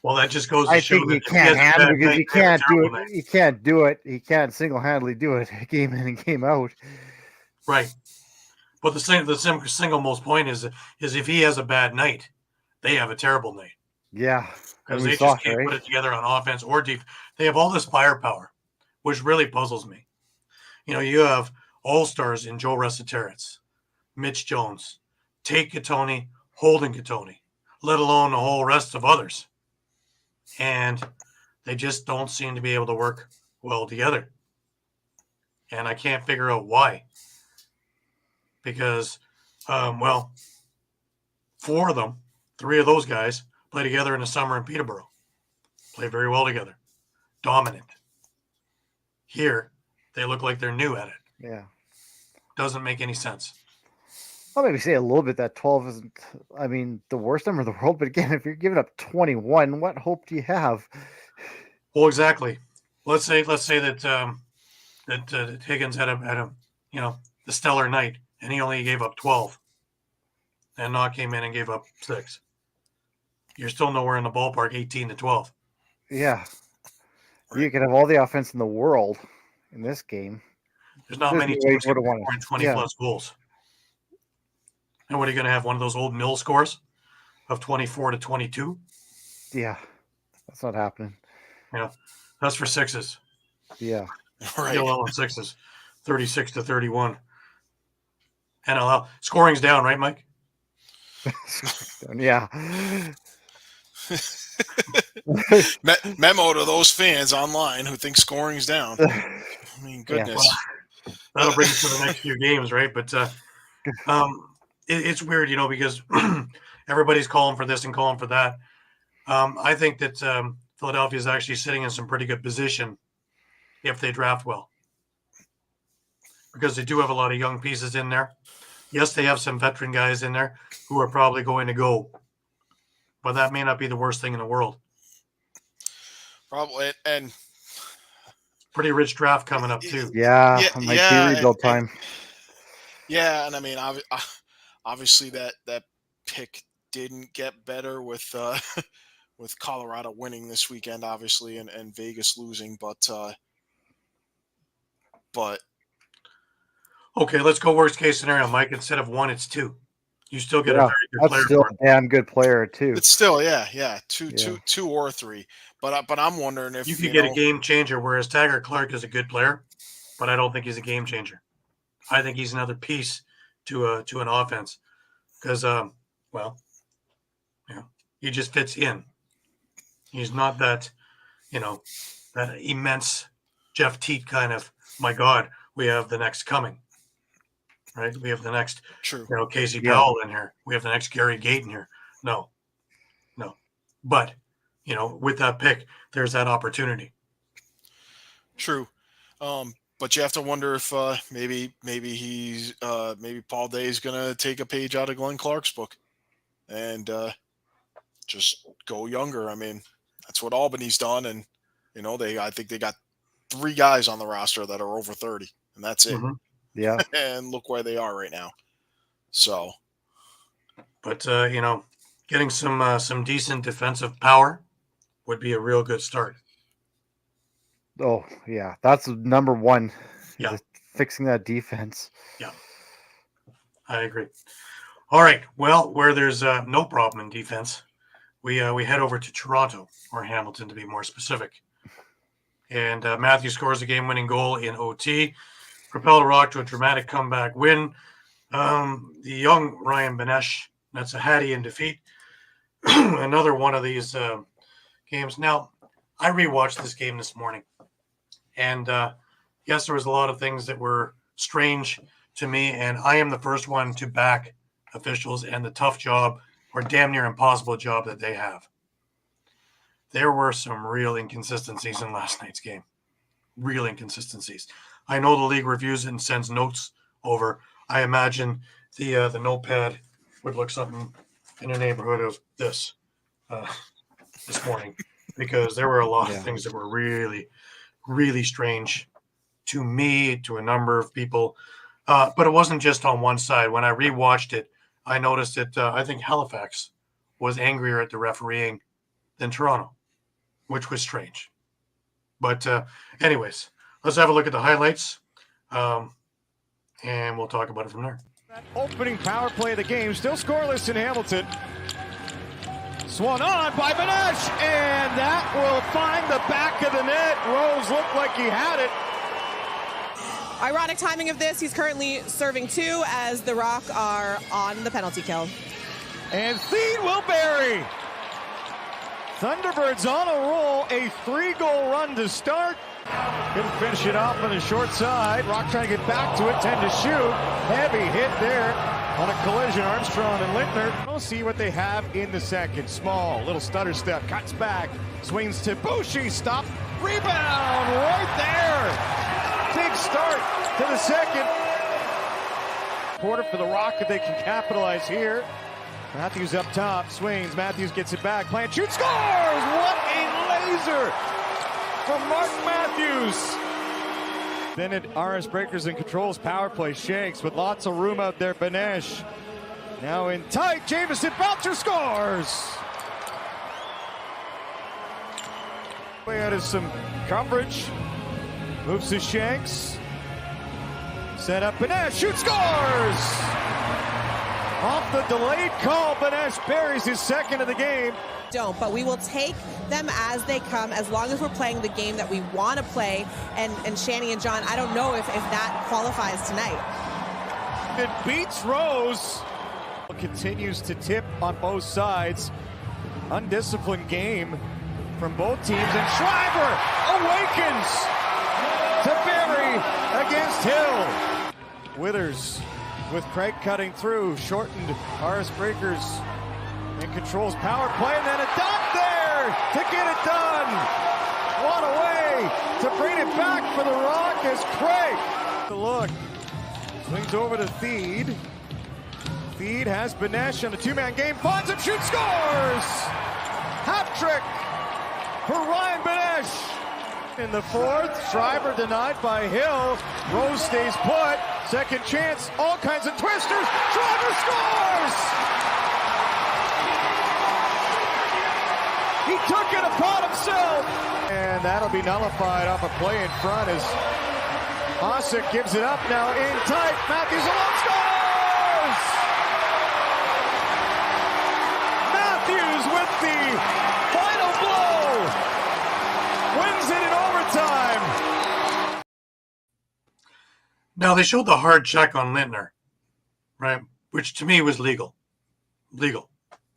well, that just goes to I show think that you can't handle because you can't do it. Night. You can't do it. He can't single-handedly do it game in and game out. Right. But the single most point is if he has a bad night, they have a terrible night. Yeah. Because they just can't put it together on offense or defense. They have all this firepower, which really puzzles me. You have all-stars in Joe Resitarits, Mitch Jones, Tate Katoni, Holden Katoni, let alone the whole rest of others. And they just don't seem to be able to work well together. And I can't figure out why. Because, 4 of them, 3 of those guys, play together in the summer in Peterborough. Play very well together. Dominant. Here, they look like they're new at it. Yeah. Doesn't make any sense. I'll maybe say a little bit that 12 isn't, the worst number in the world. But again, if you're giving up 21, what hope do you have? Well, exactly. Let's say that that Higgins had a the stellar night, and he only gave up 12, and Knott came in and gave up 6. You're still nowhere in the ballpark, 18-12. Yeah. You can have all the offense in the world in this game. There's not many teams that scoring 20-plus goals. And what are you going to have? One of those old mill scores of 24-22? Yeah. That's not happening. Yeah. That's for 6s. Yeah. Right. NLL on 6s. 36-31. NLL. Scoring's down, right, Mike? Yeah. Memo to those fans online who think scoring's down. Goodness. Well, that'll bring us to the next few games, right? But it's weird, because everybody's calling for this and calling for that. I think that Philadelphia is actually sitting in some pretty good position if they draft well, because they do have a lot of young pieces in there. Yes, they have some veteran guys in there who are probably going to go, but that may not be the worst thing in the world. Probably, and pretty rich draft coming up too. Yeah, might be rebuild time. And obviously that pick didn't get better with Colorado winning this weekend, obviously, and Vegas losing, but okay, let's go worst case scenario, Mike. Instead of 1, it's 2. You still get a very good player. That's still a damn good player too. It's still, two or 3. But I'm wondering if you could get a game changer. Whereas Taggart Clark is a good player, but I don't think he's a game changer. I think he's another piece to an offense because, he just fits in. He's not that, that immense Jeff Teat kind of. My God, we have the next coming. Right, we have the next, Casey Powell in here. We have the next Gary Gate in here. No. But, with that pick, there's that opportunity. True, but you have to wonder if maybe Paul Day is going to take a page out of Glenn Clark's book and just go younger. I mean, that's what Albany's done, and I think they got 3 guys on the roster that are over 30. and that's it. Mhm. Yeah. And look where they are right now. So, But getting some decent defensive power would be a real good start. Oh, yeah. That's number one. Yeah. Is fixing that defense. Yeah, I agree. All right. Well, where there's no problem in defense, we head over to Toronto, or Hamilton to be more specific. And Matthews scores a game-winning goal in OT, propelled Rock to a dramatic comeback win. The young Ryan Benesh, that's a Hattie in defeat. Another one of these games. Now, I rewatched this game this morning, and yes, there was a lot of things that were strange to me, and I am the first one to back officials and the tough job or damn near impossible job that they have. There were some real inconsistencies in last night's game. Real inconsistencies. I know the league reviews it and sends notes over. I imagine the notepad would look something in the neighborhood of this morning, because there were a lot of things that were really, really strange to me, to a number of people. But it wasn't just on one side. When I rewatched it, I noticed that I think Halifax was angrier at the refereeing than Toronto, which was strange. But anyways, let's have a look at the highlights, and we'll talk about it from there. That opening power play of the game, still scoreless in Hamilton. Swung on by Benesh, and that will find the back of the net. Rose looked like he had it. Ironic timing of this, he's currently serving 2 as the Rock are on the penalty kill. And Thede will bury. Thunderbirds on a roll, a 3-goal run to start. Couldn't finish it off on the short side. Rock trying to get back to it, 10 to shoot. Heavy hit there on a collision, Armstrong and Lintner. We'll see what they have in the second. Small, little stutter step, cuts back, swings to Boucher, stop, rebound, right there. Big start to the second. Quarter for the Rock if they can capitalize here. Matthews up top, swings, Matthews gets it back, plant, shoots, scores! What a laser from Mark Matthews. Then at RS Breakers and controls power play, Shanks with lots of room out there, Benesh. Now in tight, Jameson Bouncer scores! Way out of some coverage. Moves to Shanks. Set up Benesh, shoots, scores! Off the delayed call, Benesh buries his second of the game. But we will take them as they come, as long as we're playing the game that we want to play. And Shanny and John, I don't know if that qualifies tonight. It beats Rose. Continues to tip on both sides. Undisciplined game from both teams. And Schreiber awakens to Barry against Hill. Withers with Craig cutting through, shortened RS Breakers and controls power play, and then a dot there to get it done. What a way to bring it back for the Rock as Craig. The look, swings over to Thede. Thede has Benesh on a 2-man game, finds him, shoots, scores! Hat trick for Ryan Benesh. In the fourth, Schreiber denied by Hill. Rose stays put. Second chance, all kinds of twisters. Schreiber scores! He took it upon himself. And that'll be nullified off a play in front as Kostiuk gives it up now in tight. Matthews alone scores! Matthews with the final blow. Wins it in overtime. Now, they showed the hard check on Lintner, right? Which to me was legal.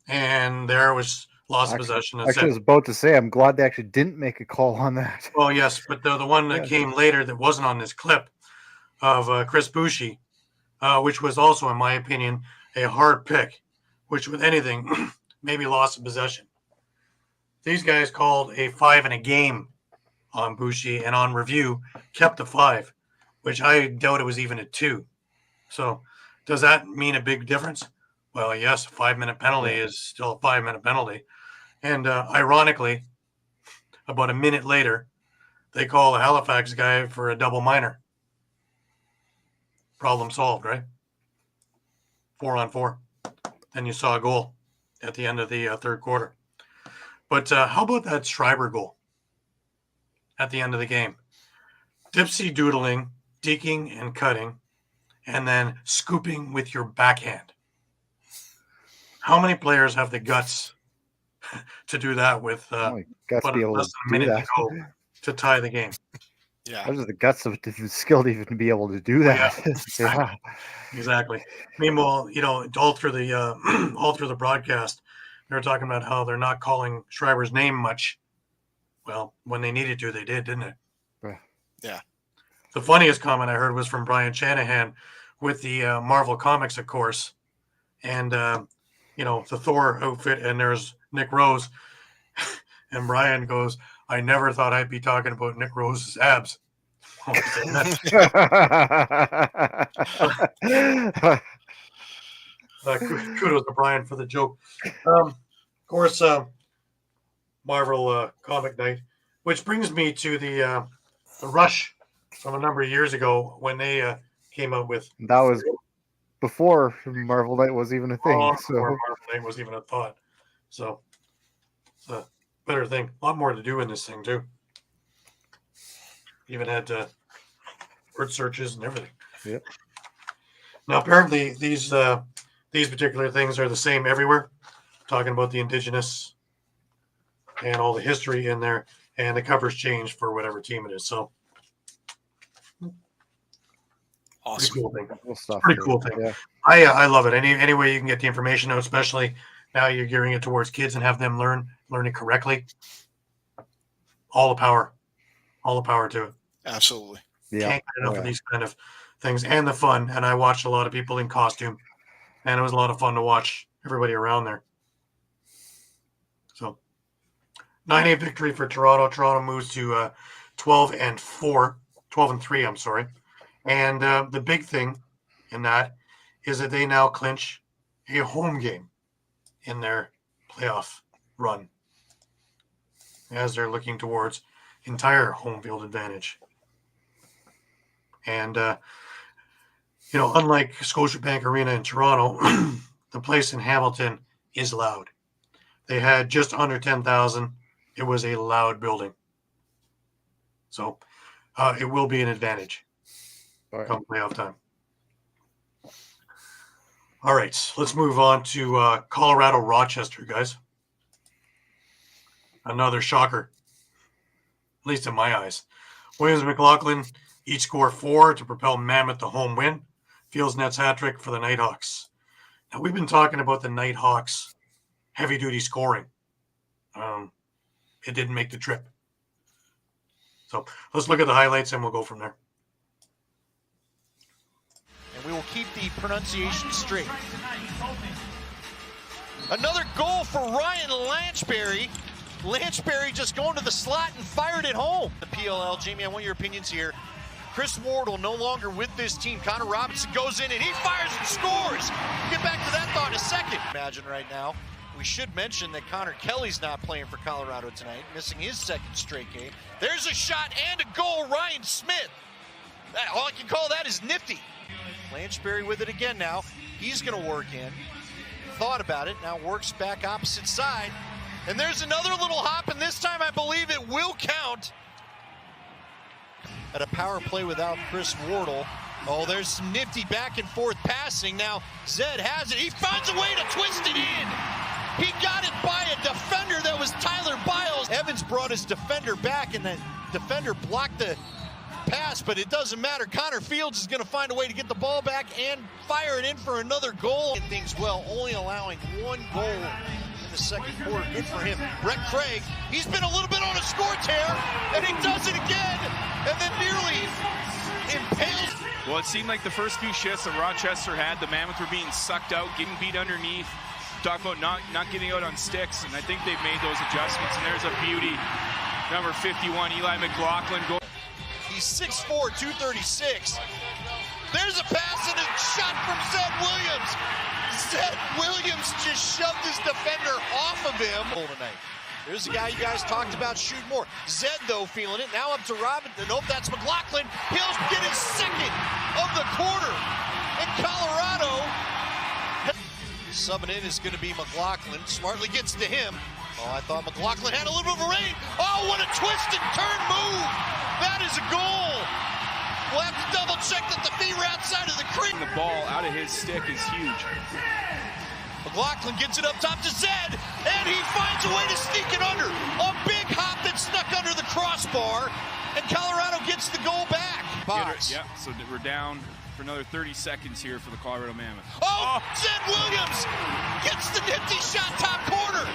And there was lost possession. I was about to say, I'm glad they actually didn't make a call on that. Well, yes, but the one that came later that wasn't on this clip of Chris Boucher, which was also, in my opinion, a hard pick, which with anything, maybe loss of possession. These guys called a 5 in a game on Boucher, and on review kept the 5, which I doubt it was even a 2. So does that mean a big difference? Well, yes, a 5-minute penalty is still a 5-minute penalty. And ironically, about a minute later, they call the Halifax guy for a double minor. problem solved, right? 4-on-4. Then you saw a goal at the end of the third quarter. But how about that Schreiber goal at the end of the game? Dipsy doodling, deking and cutting, and then scooping with your backhand. How many players have the guts to do that with guts be able less to than a do minute that. to go to tie the game? Yeah. Those are the guts of the skill to even be able to do that. Yeah. Exactly. Meanwhile, all through the broadcast, they were talking about how they're not calling Schreiber's name much. Well, when they needed to, they did, didn't it? Yeah. The funniest comment I heard was from Brian Shanahan with the Marvel Comics, of course, and the Thor outfit, and there's Nick Rose, and Brian goes, "I never thought I'd be talking about Nick Rose's abs." Kudos to Brian for the joke. Of course, Marvel Comic Night, which brings me to the Rush from a number of years ago when they came out with. That was before Marvel Night was even a thing. Before Marvel Night was even a thought. So it's a better thing. A lot more to do in this thing too. Even had word searches and everything. Yep. Now apparently these particular things are the same everywhere. Talking about the indigenous and all the history in there, and the covers change for whatever team it is. So awesome. Pretty cool thing. Cool stuff. Pretty cool thing. Yeah. I love it. Any way you can get the information out, especially now you're gearing it towards kids and have them learn it correctly. All the power to it. Absolutely. Yeah. Can't get enough of these kind of things and the fun. And I watched a lot of people in costume, and it was a lot of fun to watch everybody around there. So 9-8 victory for Toronto. Toronto moves to 12-3. I'm sorry. And the big thing in that is that they now clinch a home game in their playoff run as they're looking towards entire home field advantage. And, unlike Scotiabank Arena in Toronto, the place in Hamilton is loud. They had just under 10,000. It was a loud building. So it will be an advantage come playoff time. All right, let's move on to Colorado Rochester, guys. Another shocker, at least in my eyes. Williams and McLaughlin each score 4 to propel Mammoth to home win. Fields nets hat trick for the Nighthawks. Now, we've been talking about the Nighthawks heavy-duty scoring. It didn't make the trip. So let's look at the highlights and we'll go from there. And we will keep the pronunciation straight. Another goal for Ryan Lanchberry. Lanchberry just going to the slot and fired it home. The PLL, Jamie, I want your opinions here. Chris Wardle no longer with this team. Connor Robinson goes in and he fires and scores. We'll get back to that thought in a second. Imagine right now. We should mention that Connor Kelly's not playing for Colorado tonight, missing his second straight game. There's a shot and a goal, Ryan Smith. All I can call that is nifty. Lanchberry with it again now. He's going to work in. Thought about it, now works back opposite side. And there's another little hop, and this time I believe it will count. At a power play without Chris Wardle. Oh, there's some nifty back and forth passing. Now Zed has it. He finds a way to twist it in. He got it by a defender that was Tyler Biles. Evans brought his defender back, and the defender blocked the pass, but it doesn't matter. Connor Fields is going to find a way to get the ball back and fire it in for another goal. Did things well, only allowing one goal in the second quarter. Good for him. Brett Craig, he's been a little bit on a score tear, and he does it again, and then nearly impales. Well, it seemed like the first few shifts that Rochester had, the Mammoth were being sucked out, getting beat underneath. Talk about not getting out on sticks, and I think they've made those adjustments, and there's a beauty. Number 51, Eli McLaughlin. He's 6'4", 236. There's a pass and a shot from Zed Williams. Zed Williams just shoved his defender off of him. Tonight. Here's the guy you guys talked about, shoot more. Zed, though, feeling it. Now up to Robinson. Nope, that's McLaughlin. He'll get his second of the quarter. And Colorado, subbing in is going to be McLaughlin. Smartly gets to him. Oh, I thought McLaughlin had a little bit of a rain. Oh, what a twist and turn move. That is a goal. We'll have to double check that the feet were outside of the crease. The ball out of his stick is huge. McLaughlin gets it up top to Zed, and he finds a way to sneak it under. A big hop that snuck under the crossbar, and Colorado gets the goal back. Box. Yeah, so we're down for another 30 seconds here for the Colorado Mammoth. Oh, Zed Williams gets the nifty shot top corner.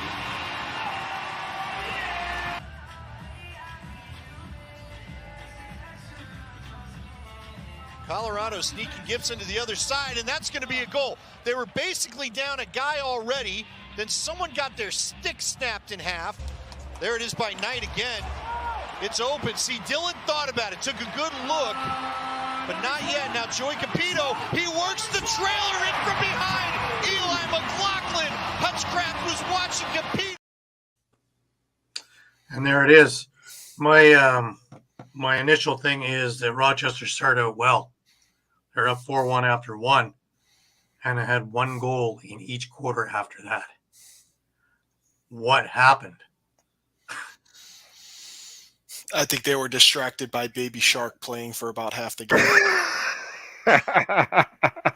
Colorado sneaking Gibson to the other side, and that's going to be a goal. They were basically down a guy already. Then someone got their stick snapped in half. There it is by Knight again. It's open. See, Dylan thought about it, took a good look, but not yet. Now Joey Capito, he works the trailer in from behind. Eli McLaughlin. Hutchcraft was watching Capito. And there it is. My initial thing is that Rochester started out well. They're up 4-1 after one, and I had one goal in each quarter after that. What happened? I think they were distracted by Baby Shark playing for about half the game.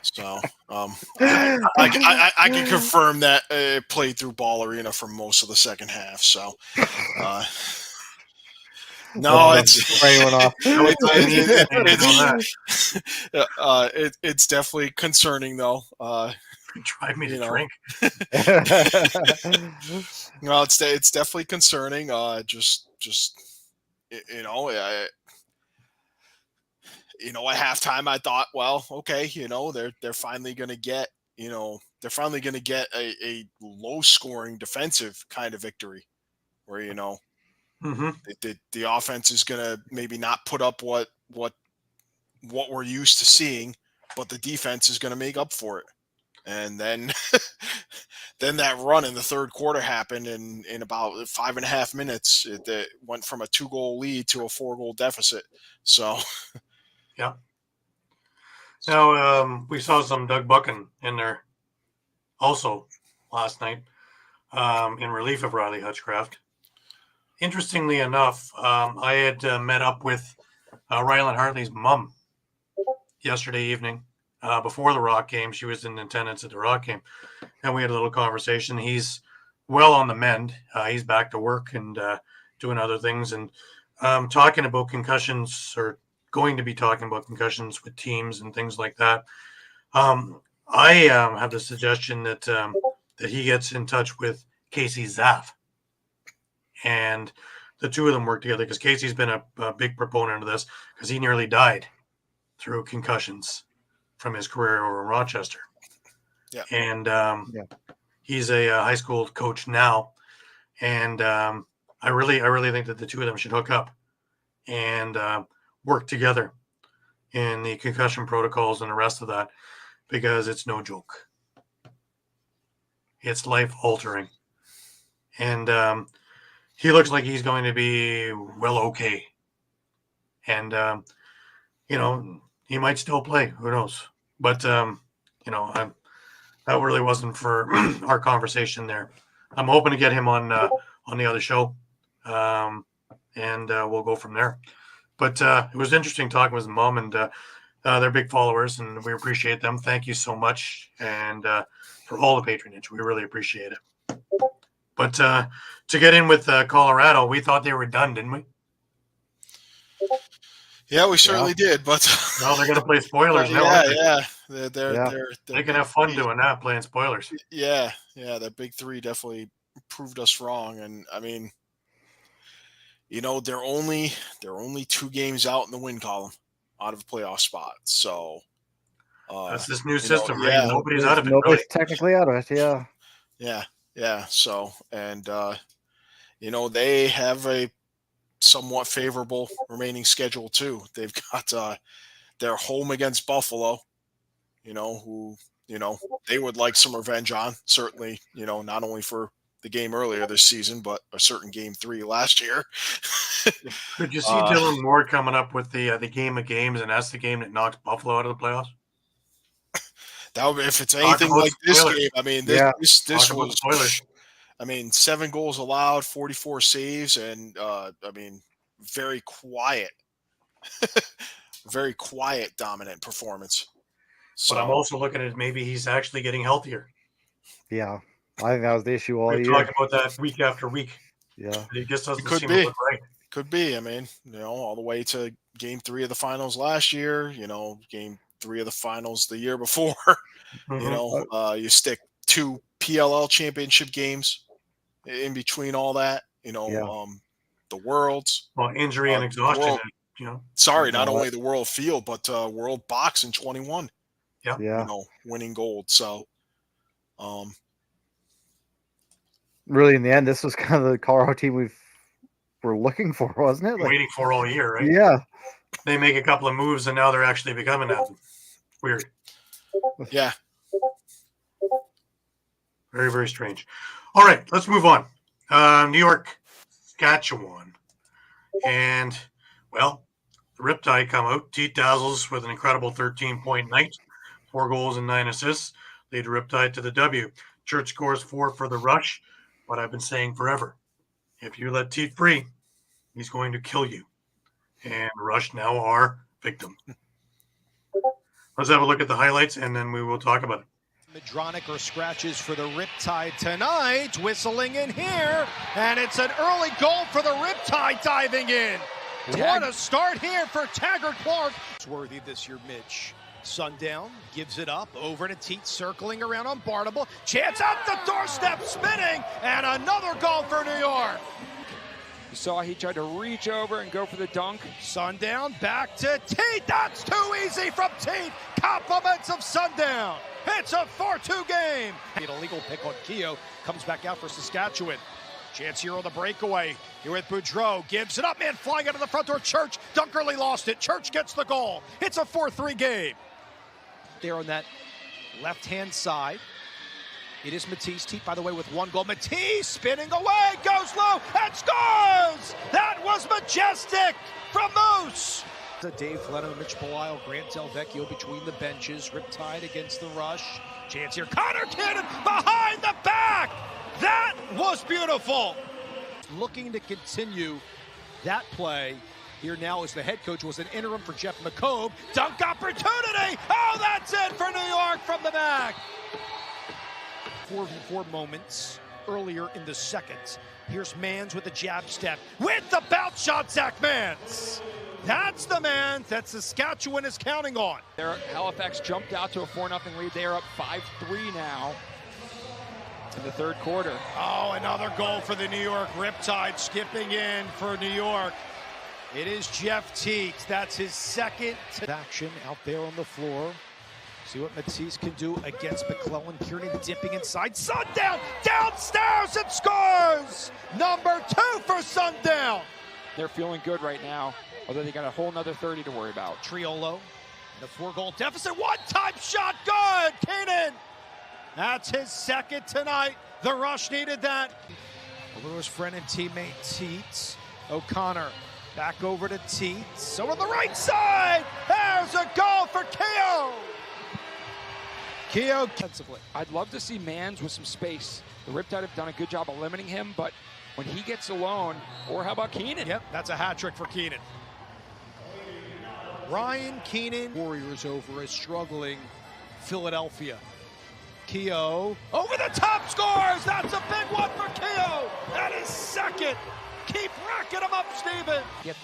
So I can confirm that it played through Ball Arena for most of the second half. So no, it's definitely concerning though. Drive me to drink. No, it's definitely concerning. Just at halftime I thought, well, okay, they're finally going to get, a low scoring defensive kind of victory where, the offense is going to maybe not put up what we're used to seeing, but the defense is going to make up for it. And then that run in the third quarter happened, and in about 5.5 minutes, it went from a 2-goal lead to a 4-goal deficit. So, yeah. Now, we saw some Doug Buchan in there also last night in relief of Riley Hutchcraft. Interestingly enough, I had met up with Ryland Hartley's mom yesterday evening. Before the Rock game. She was in attendance at the Rock game, and we had a little conversation. He's well on the mend. He's back to work and doing other things, and talking about concussions, or going to be talking about concussions with teams and things like that. I have the suggestion that he gets in touch with Casey Zaff, and the two of them work together, because Casey's been a big proponent of this, because he nearly died through concussions from his career over in Rochester. Yeah. And he's a high school coach now. And I really think that the two of them should hook up and work together in the concussion protocols and the rest of that, because it's no joke. It's life altering. And he looks like he's going to be well okay. And, he might still play. Who knows? But, that really wasn't for our conversation there. I'm hoping to get him on the other show, and we'll go from there. But it was interesting talking with his mom, and they're big followers, and we appreciate them. Thank you so much, and for all the patronage. We really appreciate it. But to get in with Colorado, we thought they were done, didn't we? Yeah, we certainly did, but well, they're going to play spoilers now. They can have fun doing that, playing spoilers. Yeah, that big three definitely proved us wrong, and I mean, they're only 2 games out in the win column, out of a playoff spot. So that's this new system, right? Nobody's out of it. Nobody's technically out of it. Yeah. So, and they have a somewhat favorable remaining schedule too. They've got their home against Buffalo, who they would like some revenge on, certainly, not only for the game earlier this season, but a certain game 3 last year. Could you see Dylan Moore coming up with the game of games, and that's the game that knocks Buffalo out of the playoffs? That would, if it's anything like this game, I mean, this was, I mean, 7 goals allowed, 44 saves, and I mean, very quiet, very quiet, dominant performance. So But I'm also looking at maybe he's actually getting healthier. Yeah, I think that was the issue all We've year. talked about that week after week. Yeah, He just doesn't could seem be. to look right. Could be. I mean, you know, all the way to game 3 of the finals last year, you know, game 3 of the finals the year before. You know, you stick 2 PLL championship games in between all that, you know, the Worlds. Well, injury and exhaustion, you know. Sorry, not only the World Field, but World Box in 21. Yeah. You know, winning gold. So, really, in the end, this was kind of the Colorado team we're looking for, wasn't it? Like, Waiting for all year, right? Yeah. They make a couple of moves, and now they're actually becoming that. Weird. Yeah. Very, very strange. All right, let's move on. New York, Saskatchewan. And, well, the Riptide come out. Teat Dazzles with an incredible 13-point night. 4 goals and 9 assists. Lead Riptide to the W. Church scores 4 for the Rush. What I've been saying forever. If you let Teat free, he's going to kill you. And Rush now are victim. Let's have a look at the highlights, and then we will talk about it. Medronic or scratches for the Riptide tonight. Whistling in here, and it's an early goal for the Riptide diving in. What a start here for Taggart Clark. It's worthy this year, Mitch. Sundown gives it up over to Teat, circling around on Barnable. Chance out the doorstep, spinning, and another goal for New York. You saw he tried to reach over and go for the dunk. Sundown back to Teat. That's too easy from Teat. Compliments of Sundown. It's a 4-2 game. An illegal pick on Keogh. Comes back out for Saskatchewan. Chance here on the breakaway. Here with Boudreau. Gives it up. Man flying out of the front door. Church. Dunkerley lost it. Church gets the goal. It's a 4-3 game. There on that left-hand side. It is Matisse. Teat, by the way, with 1 goal. Matisse spinning away. Goes low and scores. That was majestic from Moose. Dave Leno, Mitch Belisle, Grant Delvecchio between the benches. Riptide against the Rush. Chance here. Connor Cannon behind the back. That was beautiful. Looking to continue that play. Here now as the head coach was an interim for Jeff McCobe. Dunk opportunity. Oh, that's it for New York from the back. 4v4 moments earlier in the second. Here's Mans with the jab step. With the bounce shot, Zach Mans. That's the man that Saskatchewan is counting on. Halifax jumped out to a 4-0 lead. They are up 5-3 now in the third quarter. Oh, another goal for the New York Riptide, skipping in for New York. It is Jeff Teat. That's his second action out there on the floor. See what Matisse can do against McClellan. Kieran dipping inside. Sundown downstairs and scores! Number 2 for Sundown. They're feeling good right now, although they got a whole nother 30 to worry about. Triolo, the 4-goal deficit. One-time shot, good! Keenan. That's his second tonight. The Rush needed that. Over to his friend and teammate Teat. O'Connor back over to Teat. So on the right side, there's a goal for Keogh. Keogh defensively. I'd love to see Mans with some space. The Riptide have done a good job of limiting him, but when he gets alone, or how about Keenan? Yep, that's a hat trick for Keenan. Ryan Keenan. Warriors over a struggling Philadelphia. Keogh over the top scores. That's a big one for Keogh. That is second. Keep racking them up, Steven. Get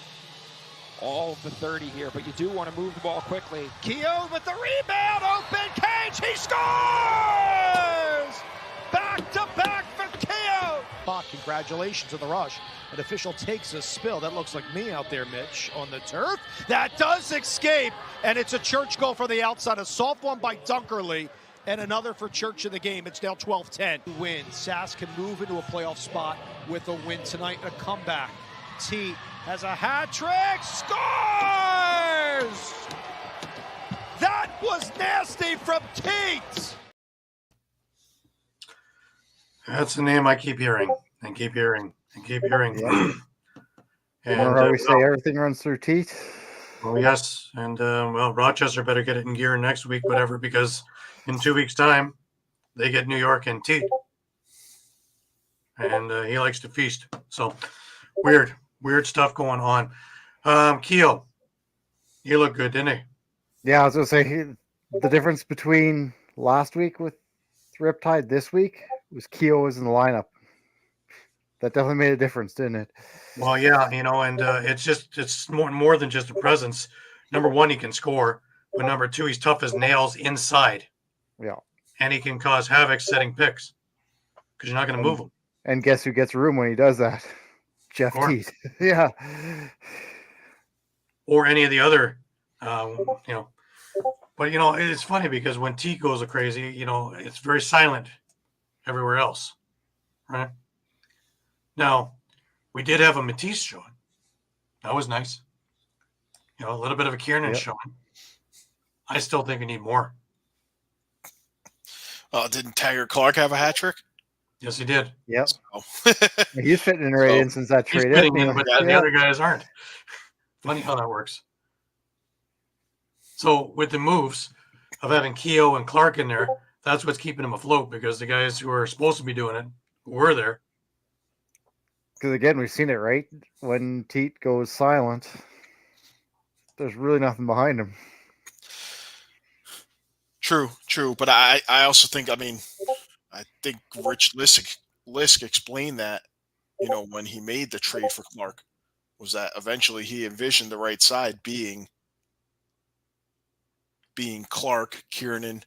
all of the 30 here, but you do want to move the ball quickly. Keogh with the rebound, open cage, he scores! Back to back for Keogh. Congratulations to the Rush. An official takes a spill. That looks like me out there, Mitch, on the turf. That does escape, and it's a Church goal for the outside. A soft one by Dunkerley, and another for Church in the game. It's now 12-10. Win. Sask can move into a playoff spot with a win tonight and a comeback. Teat has a hat trick, scores! That was nasty from Teat. That's the name I keep hearing and keep hearing and keep hearing. Yeah. And Remember how we say everything runs through Teat? Oh yes, and well, Rochester better get it in gear next week, whatever, because in 2 weeks' time they get New York and Teat, and he likes to feast. So weird stuff going on. Keo, he looked good, didn't he? Yeah, I was gonna say the difference between last week with Riptide this week was Keo was in the lineup. That definitely made a difference, didn't it? Well, yeah, and it's more than just a presence. Number one, he can score, but number two, he's tough as nails inside. Yeah, and he can cause havoc setting picks because you're not going to move him. And guess who gets room when he does that? Jeff Teat. Yeah. Or any of the other, But, it's funny because when Teat goes crazy, it's very silent everywhere else, right? Now, we did have a Matisse showing. That was nice. A little bit of a Kiernan showing. I still think we need more. Didn't Tiger Clark have a hat trick? Yes, he did. Yep. He's fitting right in since that trade. He's fitting in, but the other guys aren't. Funny how that works. So with the moves of having Keo and Clark in there, that's what's keeping him afloat because the guys who are supposed to be doing it were there. Because again, we've seen it, right? When Teat goes silent, there's really nothing behind him. True. But I also think, I think Rich Lisk explained that, when he made the trade for Clark, was that eventually he envisioned the right side being Clark, Kiernan,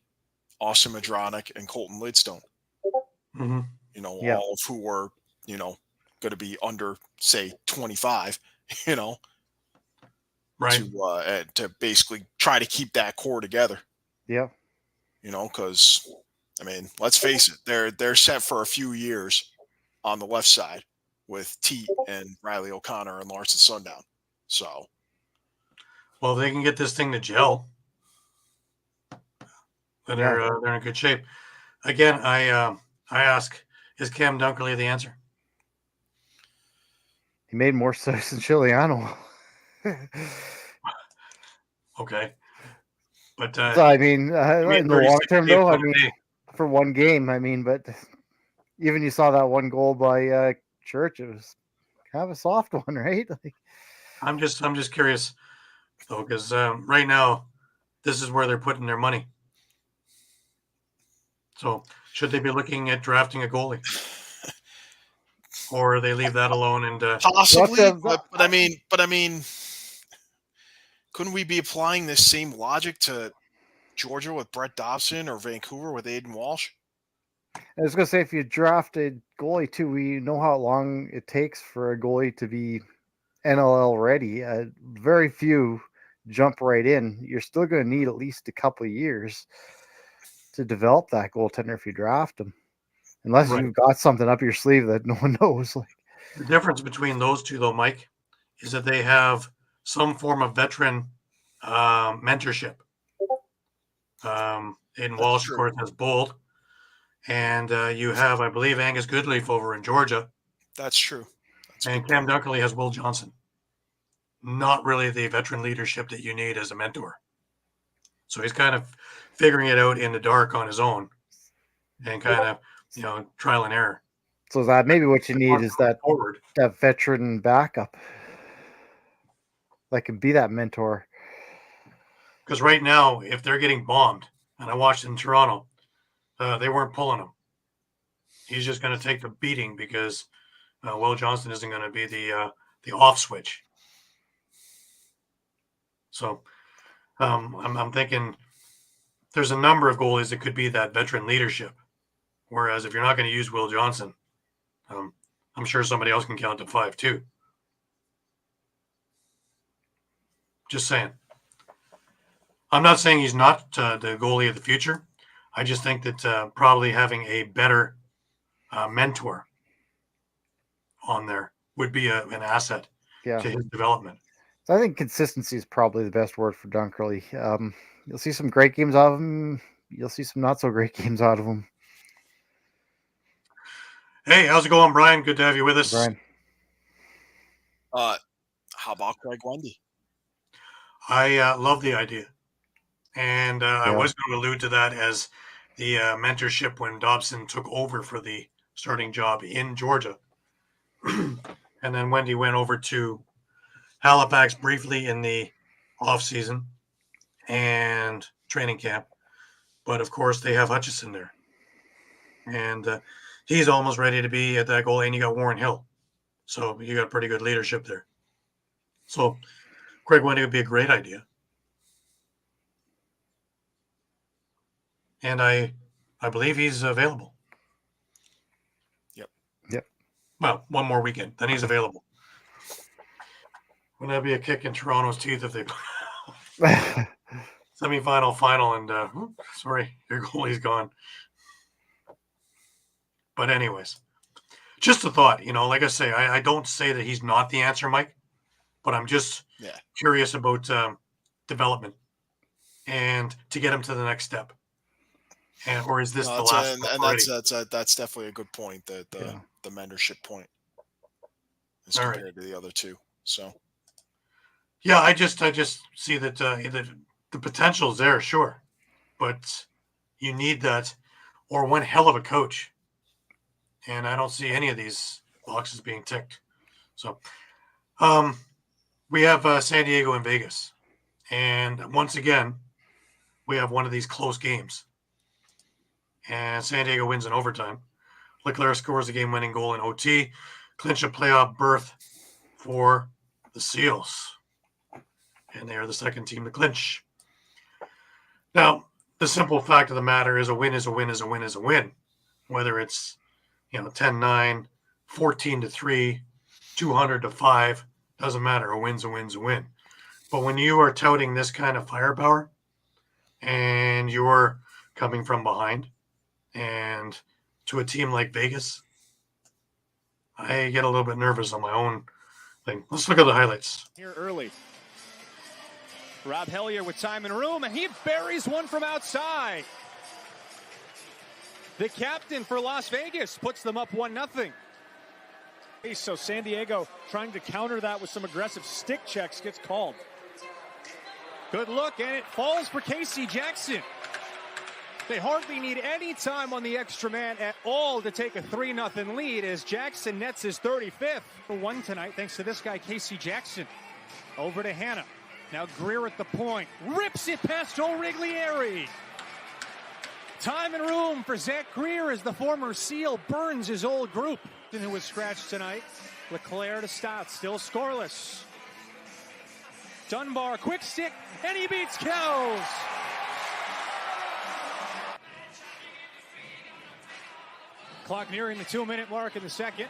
Austin Madronic, and Colton Lidstone. Mm-hmm. All of who were, going to be under, say, 25, right, to basically try to keep that core together. Yeah. Because let's face it, they're set for a few years on the left side with Teat and Riley O'Connor and Larson Sundown. So, well, if they can get this thing to gel, then they're in good shape. Again, I ask, is Cam Dunkerley the answer? He made more sense than Chiliano. Okay. But so, in the long term, though, for one game, but even you saw that one goal by Church, it was kind of a soft one, right? I'm just curious, though, because right now, this is where they're putting their money. So, should they be looking at drafting a goalie? Or they leave that alone and possibly, but couldn't we be applying this same logic to Georgia with Brett Dobson or Vancouver with Aiden Walsh? I was going to say, if you draft a goalie too, we know how long it takes for a goalie to be NLL ready. Very few jump right in. You're still going to need at least a couple of years to develop that goaltender if you draft him. Unless you've got something up your sleeve that no one knows. The difference between those two, though, Mike, is that they have some form of veteran mentorship. Aiden Walsh, of course, has Bold. And you have, I believe, Angus Goodleaf over in Georgia. That's true. And Cam Dunkerley has Will Johnson. Not really the veteran leadership that you need as a mentor. So he's kind of figuring it out in the dark on his own and kind of, trial and error. So that maybe what you need is that veteran backup that can be that mentor. Because right now, if they're getting bombed, and I watched in Toronto, they weren't pulling him. He's just going to take the beating because Will Johnson isn't going to be the off switch. So I'm thinking there's a number of goalies that could be that veteran leadership. Whereas if you're not going to use Will Johnson, I'm sure somebody else can count to 5 too. Just saying. I'm not saying he's not the goalie of the future. I just think that probably having a better mentor on there would be an asset to his development. So I think consistency is probably the best word for Dunkerley. You'll see some great games out of him. You'll see some not so great games out of him. Hey, how's it going, Brian? Good to have you with us. Brian. How about Craig Wendy? I love the idea. And I Yeah. was going to allude to that as the mentorship when Dobson took over for the starting job in Georgia. And then Wendy went over to Halifax briefly in the off-season and training camp. But, of course, they have Hutchison there. And he's almost ready to be at that goal. And you got Warren Hill. So you got pretty good leadership there. So Craig Wendy would be a great idea. And I believe he's available. Yep. Well, one more weekend, then he's available. Wouldn't that be a kick in Toronto's teeth if they semifinal, final, and sorry, your goalie's gone. But anyways, just a thought. Like I say, I don't say that he's not the answer, Mike, but I'm just curious about development and to get him to the next step. Or is this the last? And that's definitely a good point. The mentorship point as compared to the other two. So, yeah, I just see that the potential is there, sure, but you need that or one hell of a coach, and I don't see any of these boxes being ticked. So, we have San Diego and Vegas, and once again, we have one of these close games. And San Diego wins in overtime. Leclerc scores a game-winning goal in OT, clinch a playoff berth for the Seals. And they are the second team to clinch. Now, the simple fact of the matter is a win is a win is a win is a win. Whether it's 10-9, 14-3, 200-5, doesn't matter. A win's a win's a win. But when you are touting this kind of firepower and you're coming from behind, and to a team like Vegas, I get a little bit nervous on my own thing. Let's look at the highlights. Here early. Rob Hellier with time and room, and he buries one from outside. The captain for Las Vegas puts them up 1-0. So San Diego trying to counter that with some aggressive stick checks gets called. Good look, and it falls for Casey Jackson. They hardly need any time on the extra man at all to take a 3-0 lead as Jackson nets his 35th. For one tonight, thanks to this guy, Casey Jackson. Over to Hannah. Now Greer at the point. Rips it past O'Riglieri. Time and room for Zach Greer as the former SEAL burns his old group. Who was scratched tonight. Leclerc to Stott, still scoreless. Dunbar, quick stick, and he beats Kells. Clock nearing the 2-minute mark in the second.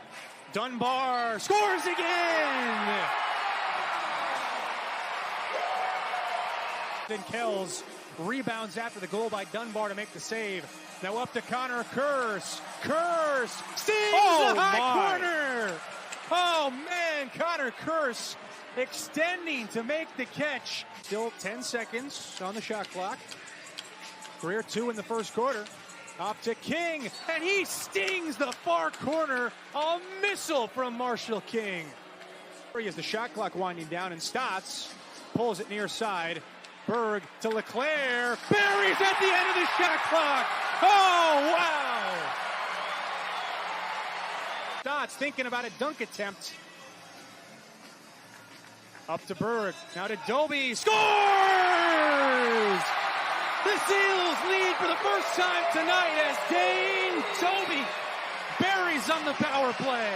Dunbar scores again! Then Kells rebounds after the goal by Dunbar to make the save. Now up to Connor Kurse. Kurse stings the high corner! Oh man, Connor Kurse extending to make the catch. Still 10 seconds on the shot clock. Greer 2 in the first quarter. Up to King, and he stings the far corner. A missile from Marshall King. As the shot clock winding down, and Stotts pulls it near side. Berg to Leclerc. Buries at the end of the shot clock. Oh, wow. Stotts thinking about a dunk attempt. Up to Berg. Now to Doby. Scores! The Seals lead for the first time tonight as Dane Doby buries on the power play.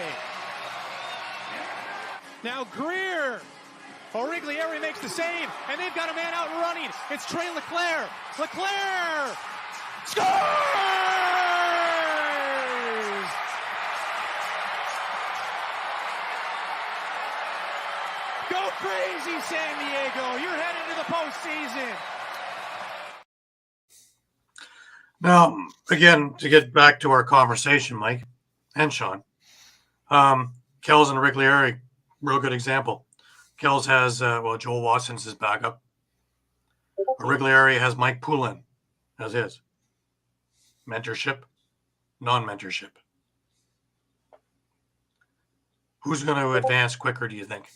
Now Greer. O'Riglieri makes the save, and they've got a man out and running. It's Trey Leclerc. Leclerc scores! Go crazy, San Diego. You're headed to the postseason. Now, again, to get back to our conversation, Mike and Shawn, Kells and Riglieri, real good example. Kells has, Joel Watson's his backup. Riglieri has Mike Poulin as his. Mentorship, non-mentorship. Who's going to advance quicker, do you think?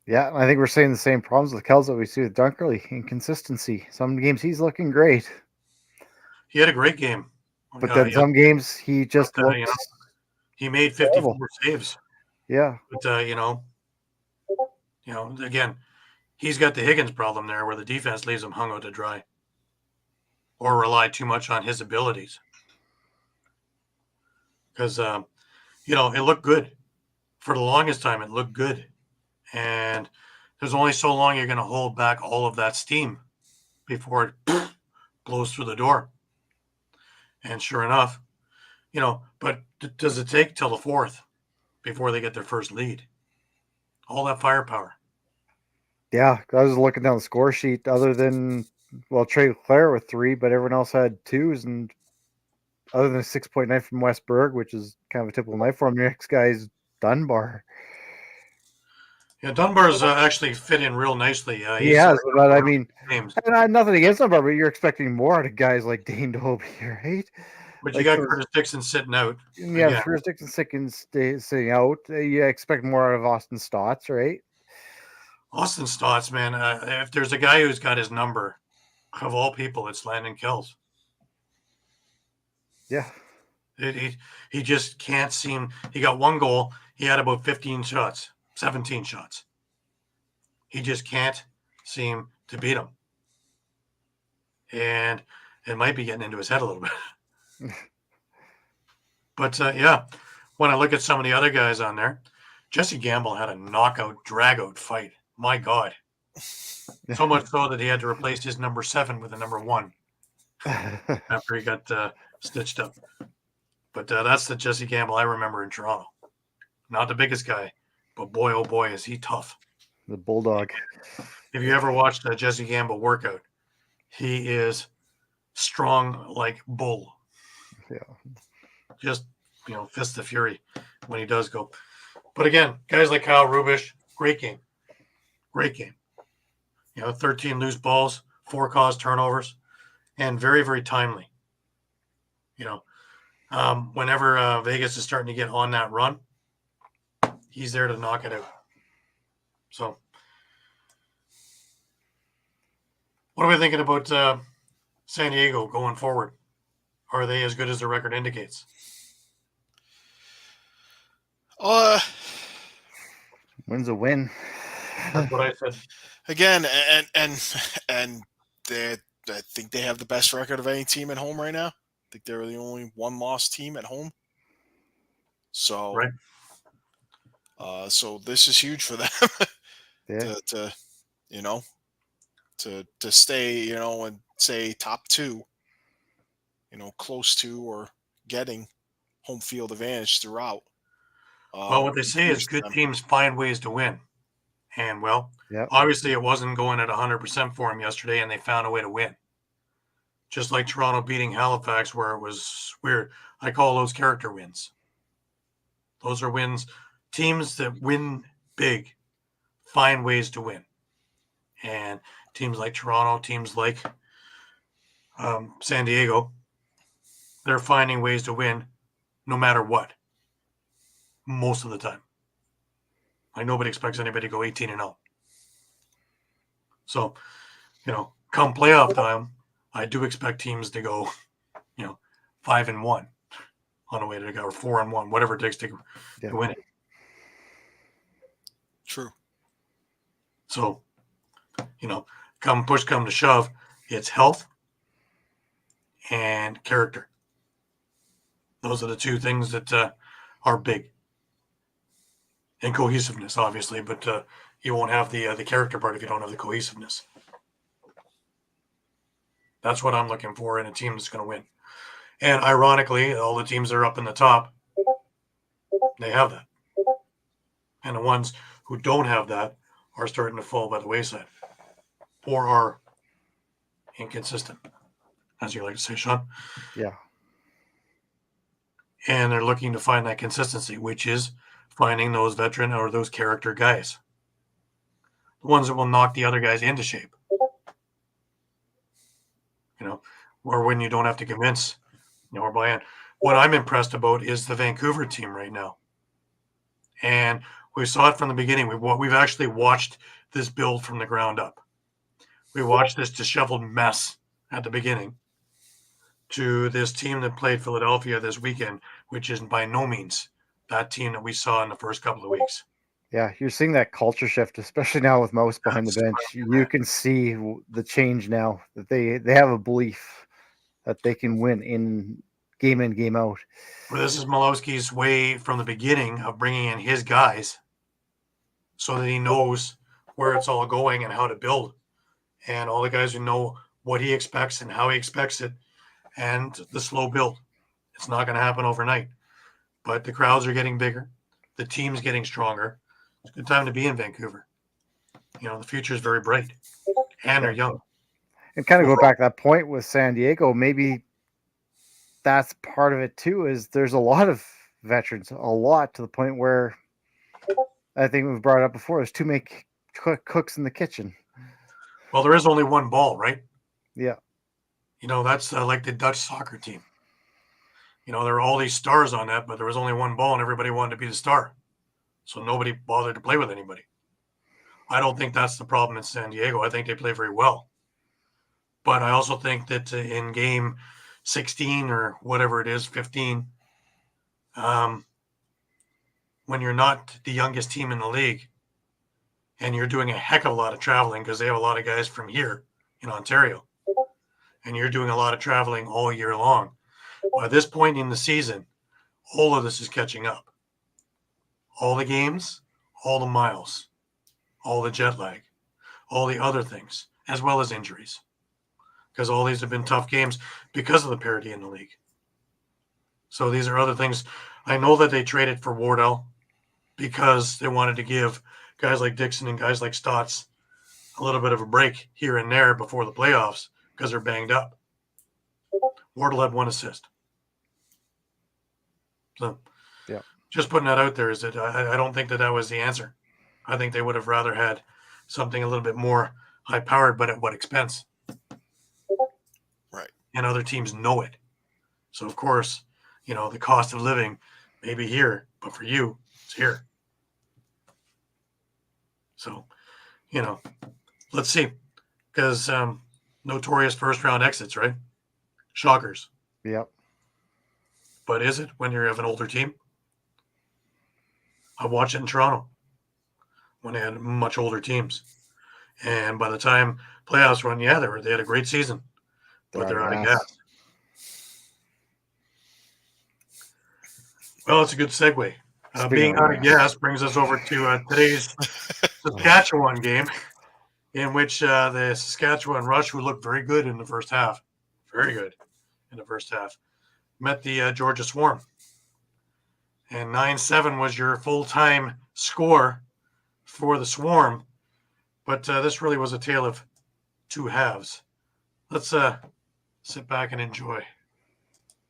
Yeah, I think we're seeing the same problems with Kells that we see with Dunkerley. Inconsistency. Some games he's looking great. He had a great game. But then some games he just looks... he made 54 saves. Yeah. But, again, he's got the Higgins problem there where the defense leaves him hung out to dry or rely too much on his abilities. Because, it looked good. For the longest time, it looked good. And there's only so long you're going to hold back all of that steam before it blows through the door. And sure enough, but does it take till the fourth before they get their first lead? All that firepower. Yeah, I was looking down the score sheet. Other than, Trey Leclerc with 3, but everyone else had 2s. And other than a 6.9 from Westberg, which is kind of a typical night for him, the next guy's Dunbar. Yeah, Dunbar's actually fit in real nicely. He has, but I mean, games. and I have nothing against Dunbar, but you're expecting more out of guys like Dane Dobie, right? But you got Curtis Dixon sitting out. Yeah, Curtis Dixon sitting out. You expect more out of Austin Stotts, right? Austin Stotts, man. If there's a guy who's got his number, of all people, it's Landon Kells. Yeah. He just can't seem. He got 1 goal. He had about 15 shots, 17 shots. He just can't seem to beat him. And it might be getting into his head a little bit. But, when I look at some of the other guys on there, Jesse Gamble had a knockout, drag-out fight. My God. So much so that he had to replace his number 7 with a number 1 after he got stitched up. But that's the Jesse Gamble I remember in Toronto. Not the biggest guy, but boy, oh boy, is he tough. The Bulldog. If you ever watched a Jesse Gamble workout, he is strong like bull. Yeah. Just, fist of fury when he does go. But again, guys like Kyle Rubish, great game. Great game. 13 loose balls, 4 caused turnovers, and very, very timely. Whenever Vegas is starting to get on that run, he's there to knock it out. So, what are we thinking about San Diego going forward? Are they as good as the record indicates? Win's a win. That's what I said. Again, and I think they have the best record of any team at home right now. I think they're the only 1-loss team at home. So, right. So this is huge for them to stay, and say top 2, close to or getting home field advantage throughout. Well, what they say is good teams find ways to win. And, obviously it wasn't going at 100% for them yesterday, and they found a way to win. Just like Toronto beating Halifax, where it was weird. I call those character wins. Those are wins. Teams that win big find ways to win. And teams like Toronto, teams like San Diego, they're finding ways to win no matter what. Most of the time. Like nobody expects anybody to go 18-0. So, come playoff time, I do expect teams to go, 5-1 on the way to go, or 4-1, whatever it takes to win it. True. So, come push, come to shove, it's health and character. Those are the 2 things that are big. And cohesiveness, obviously, but you won't have the character part if you don't have the cohesiveness. That's what I'm looking for in a team that's going to win. And ironically, all the teams that are up in the top, they have that. And the ones who don't have that are starting to fall by the wayside or are inconsistent, as you like to say, Shawn. Yeah. And they're looking to find that consistency, which is finding those veteran or those character guys. The ones that will knock the other guys into shape. Or when you don't have to convince, or buy in. What I'm impressed about is the Vancouver team right now. And we saw it from the beginning. We've actually watched this build from the ground up. We watched this disheveled mess at the beginning to this team that played Philadelphia this weekend, which is by no means that team that we saw in the first couple of weeks. Yeah, you're seeing that culture shift, especially now with Mouse behind the bench. You can see the change now that they have a belief that they can win in, game out. Well, this is Malowski's way from the beginning of bringing in his guys so that he knows where it's all going and how to build. And all the guys who know what he expects and how he expects it, and the slow build. It's not going to happen overnight. But the crowds are getting bigger. The team's getting stronger. It's a good time to be in Vancouver. You know, the future is very bright. And they're young. And kind of go back to that point with San Diego, maybe that's part of it too, is there's a lot of veterans, a lot, to the point where I think we've brought it up before, there's too many cooks in the kitchen. Well, there is only one ball, right? Yeah. You know, that's like the Dutch soccer team. You know, there are all these stars on that, but there was only one ball and everybody wanted to be the star. So nobody bothered to play with anybody. I don't think that's the problem in San Diego. I think they play very well. But I also think that in game 16 or whatever it is, 15, when you're not the youngest team in the league and you're doing a heck of a lot of traveling, because they have a lot of guys from here in Ontario, and you're doing a lot of traveling all year long. By this point in the season, all of this is catching up. All the games, all the miles, all the jet lag, all the other things, as well as injuries. Because all these have been tough games because of the parity in the league. So these are other things. I know that they traded for Wardell because they wanted to give guys like Dixon and guys like Stotts a little bit of a break here and there before the playoffs because they're banged up. Wardell had 1 assist. So yeah, just putting that out there is that I don't think that was the answer. I think they would have rather had something a little bit more high-powered, but at what expense? Right. And other teams know it. So, of course, you know, the cost of living may be here, but for you, it's here. So, you know, let's see. Because notorious first-round exits, right? Shockers. Yep. But is it when you have an older team? I watched it in Toronto when they had much older teams. And by the time playoffs run, yeah, they had a great season. But they're out of gas. Well, it's a good segue. Being out of gas brings us over to today's Saskatchewan game, in which the Saskatchewan Rush, who looked very good in the first half, met the Georgia Swarm. And 9-7 was your full-time score for the Swarm. But this really was a tale of two halves. Let's sit back and enjoy.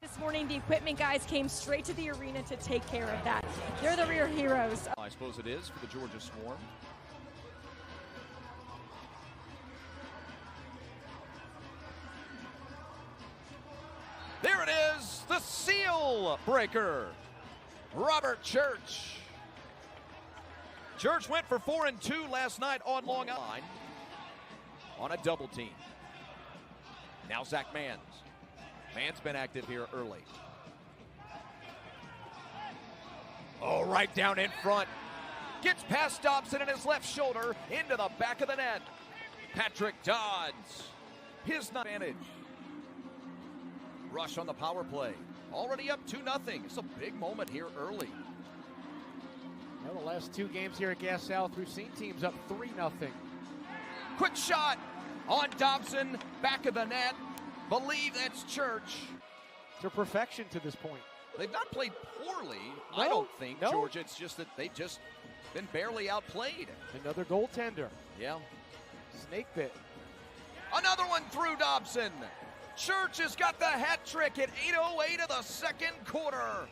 This morning, the equipment guys came straight to the arena to take care of that. They're the real heroes. I suppose it is for the Georgia Swarm. There it is, the seal breaker, Robert Church. Church went for 4 and 2 last night on Long Island on a double team. Now Zach Manns. Manns been active here early. Oh, right down in front. Gets past Dobson in his left shoulder into the back of the net. Patrick Dodds, his advantage. Rush on the power play. Already up 2-0. It's a big moment here early. Well, the last 2 games here at Gas South, we've seen teams up 3-0. Quick shot on Dobson, back of the net. Believe that's Church. To perfection to this point. They've not played poorly, I don't think, Georgia. It's just that they've just been barely outplayed. Another goaltender. Yeah. Snake bit. Another one through Dobson. Church has got the hat trick at 8:08 of the second quarter.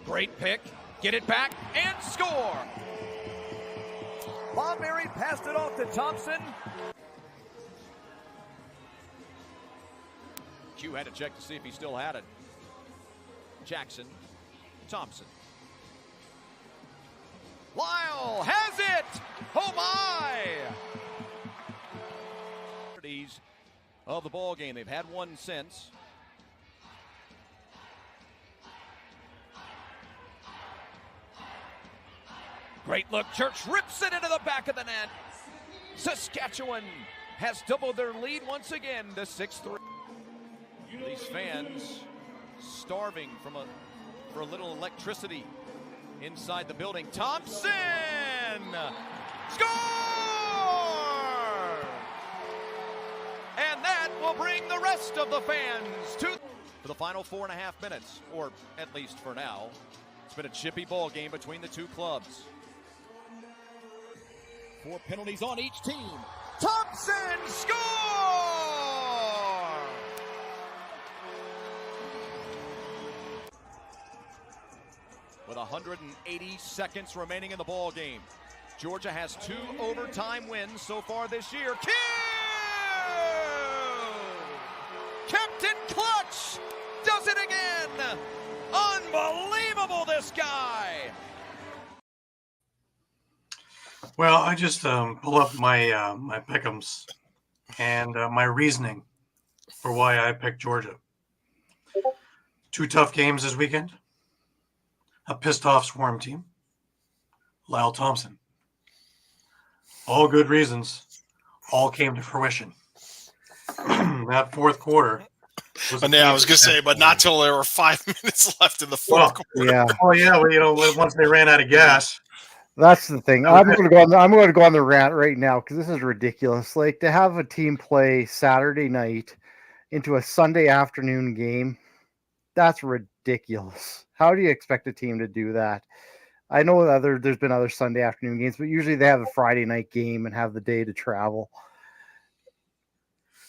Great pick. Get it back and score. Bob Mary passed it off to Thompson. Q had to check to see if he still had it. Jackson, Thompson. Lyle has it! Oh my! Of the ball game. They've had one since. Great look. Church rips it into the back of the net. Saskatchewan has doubled their lead once again to 6-3. These fans starving for a little electricity inside the building. Thompson! Score! And that will bring the rest of the fans for the final 4.5 minutes, or at least for now. It's been a chippy ball game between the two clubs. 4 penalties on each team. Thompson score! With 180 seconds remaining in the ball game, Georgia has 2 overtime wins so far this year. Captain Clutch does it again! Unbelievable, this guy! Well, I just pull up my my pick'ems and my reasoning for why I picked Georgia. 2 tough games this weekend. A pissed off Swarm team. Lyle Thompson. All good reasons. All came to fruition. That fourth quarter. I was going to say, but not till there were 5 minutes left in the fourth quarter. Yeah. Oh yeah, well, once they ran out of gas. That's the thing. I'm going to go on the rant right now because this is ridiculous. Like, to have a team play Saturday night into a Sunday afternoon game, that's ridiculous. How do you expect a team to do that? I know there's been other Sunday afternoon games, but usually they have a Friday night game and have the day to travel.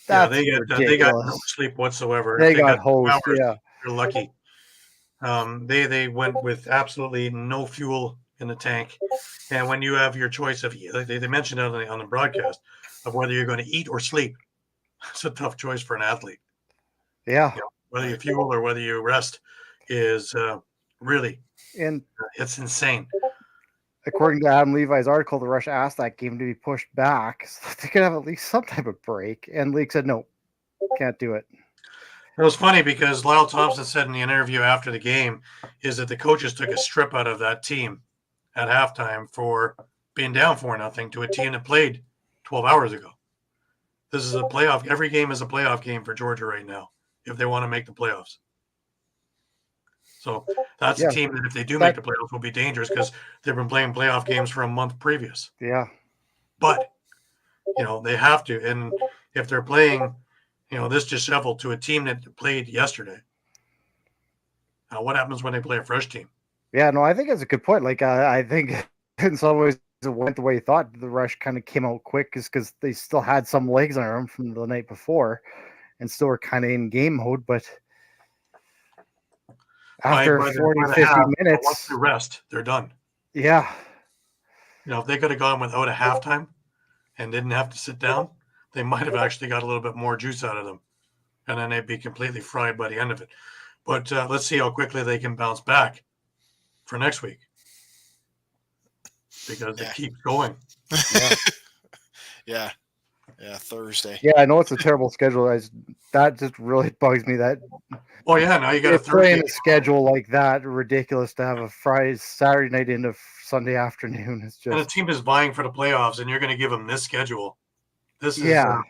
That's they got no sleep whatsoever. They got hosed. Hours, yeah, they're lucky. They went with absolutely no fuel in the tank, and when you have your choice of, they mentioned it on the broadcast of whether you're going to eat or sleep, it's a tough choice for an athlete. Yeah, whether you fuel or whether you rest is really, and it's insane. According to Adam Levi's article, the Rush asked that game to be pushed back so they could have at least some type of break, and League said no, can't do it. It was funny because Lyle Thompson said in the interview after the game is that the coaches took a strip out of that team at halftime for being down 4-0 to a team that played 12 hours ago. This is a playoff. Every game is a playoff game for Georgia right now if they want to make the playoffs. So that's a team that if they do make the playoffs will be dangerous because they've been playing playoff games for a month previous. Yeah. But, they have to. And if they're playing, this disheveled to a team that played yesterday, what happens when they play a fresh team? Yeah, no, I think that's a good point. Like, I think in some ways it went the way you thought. The Rush kind of came out quick because they still had some legs on them from the night before and still were kind of in game mode. But after 40, 50 minutes, once they rest, they're done. Yeah. If they could have gone without a halftime and didn't have to sit down, they might have actually got a little bit more juice out of them. And then they'd be completely fried by the end of it. But let's see how quickly they can bounce back for next week. Because it keeps going. Yeah. Yeah, Thursday. Yeah, I know it's a terrible schedule. That just really bugs me. That. Oh yeah, now you got to playing a schedule like that. Ridiculous to have a Saturday night into Sunday afternoon. It's just. And a team is vying for the playoffs, and you're going to give them this schedule. This is like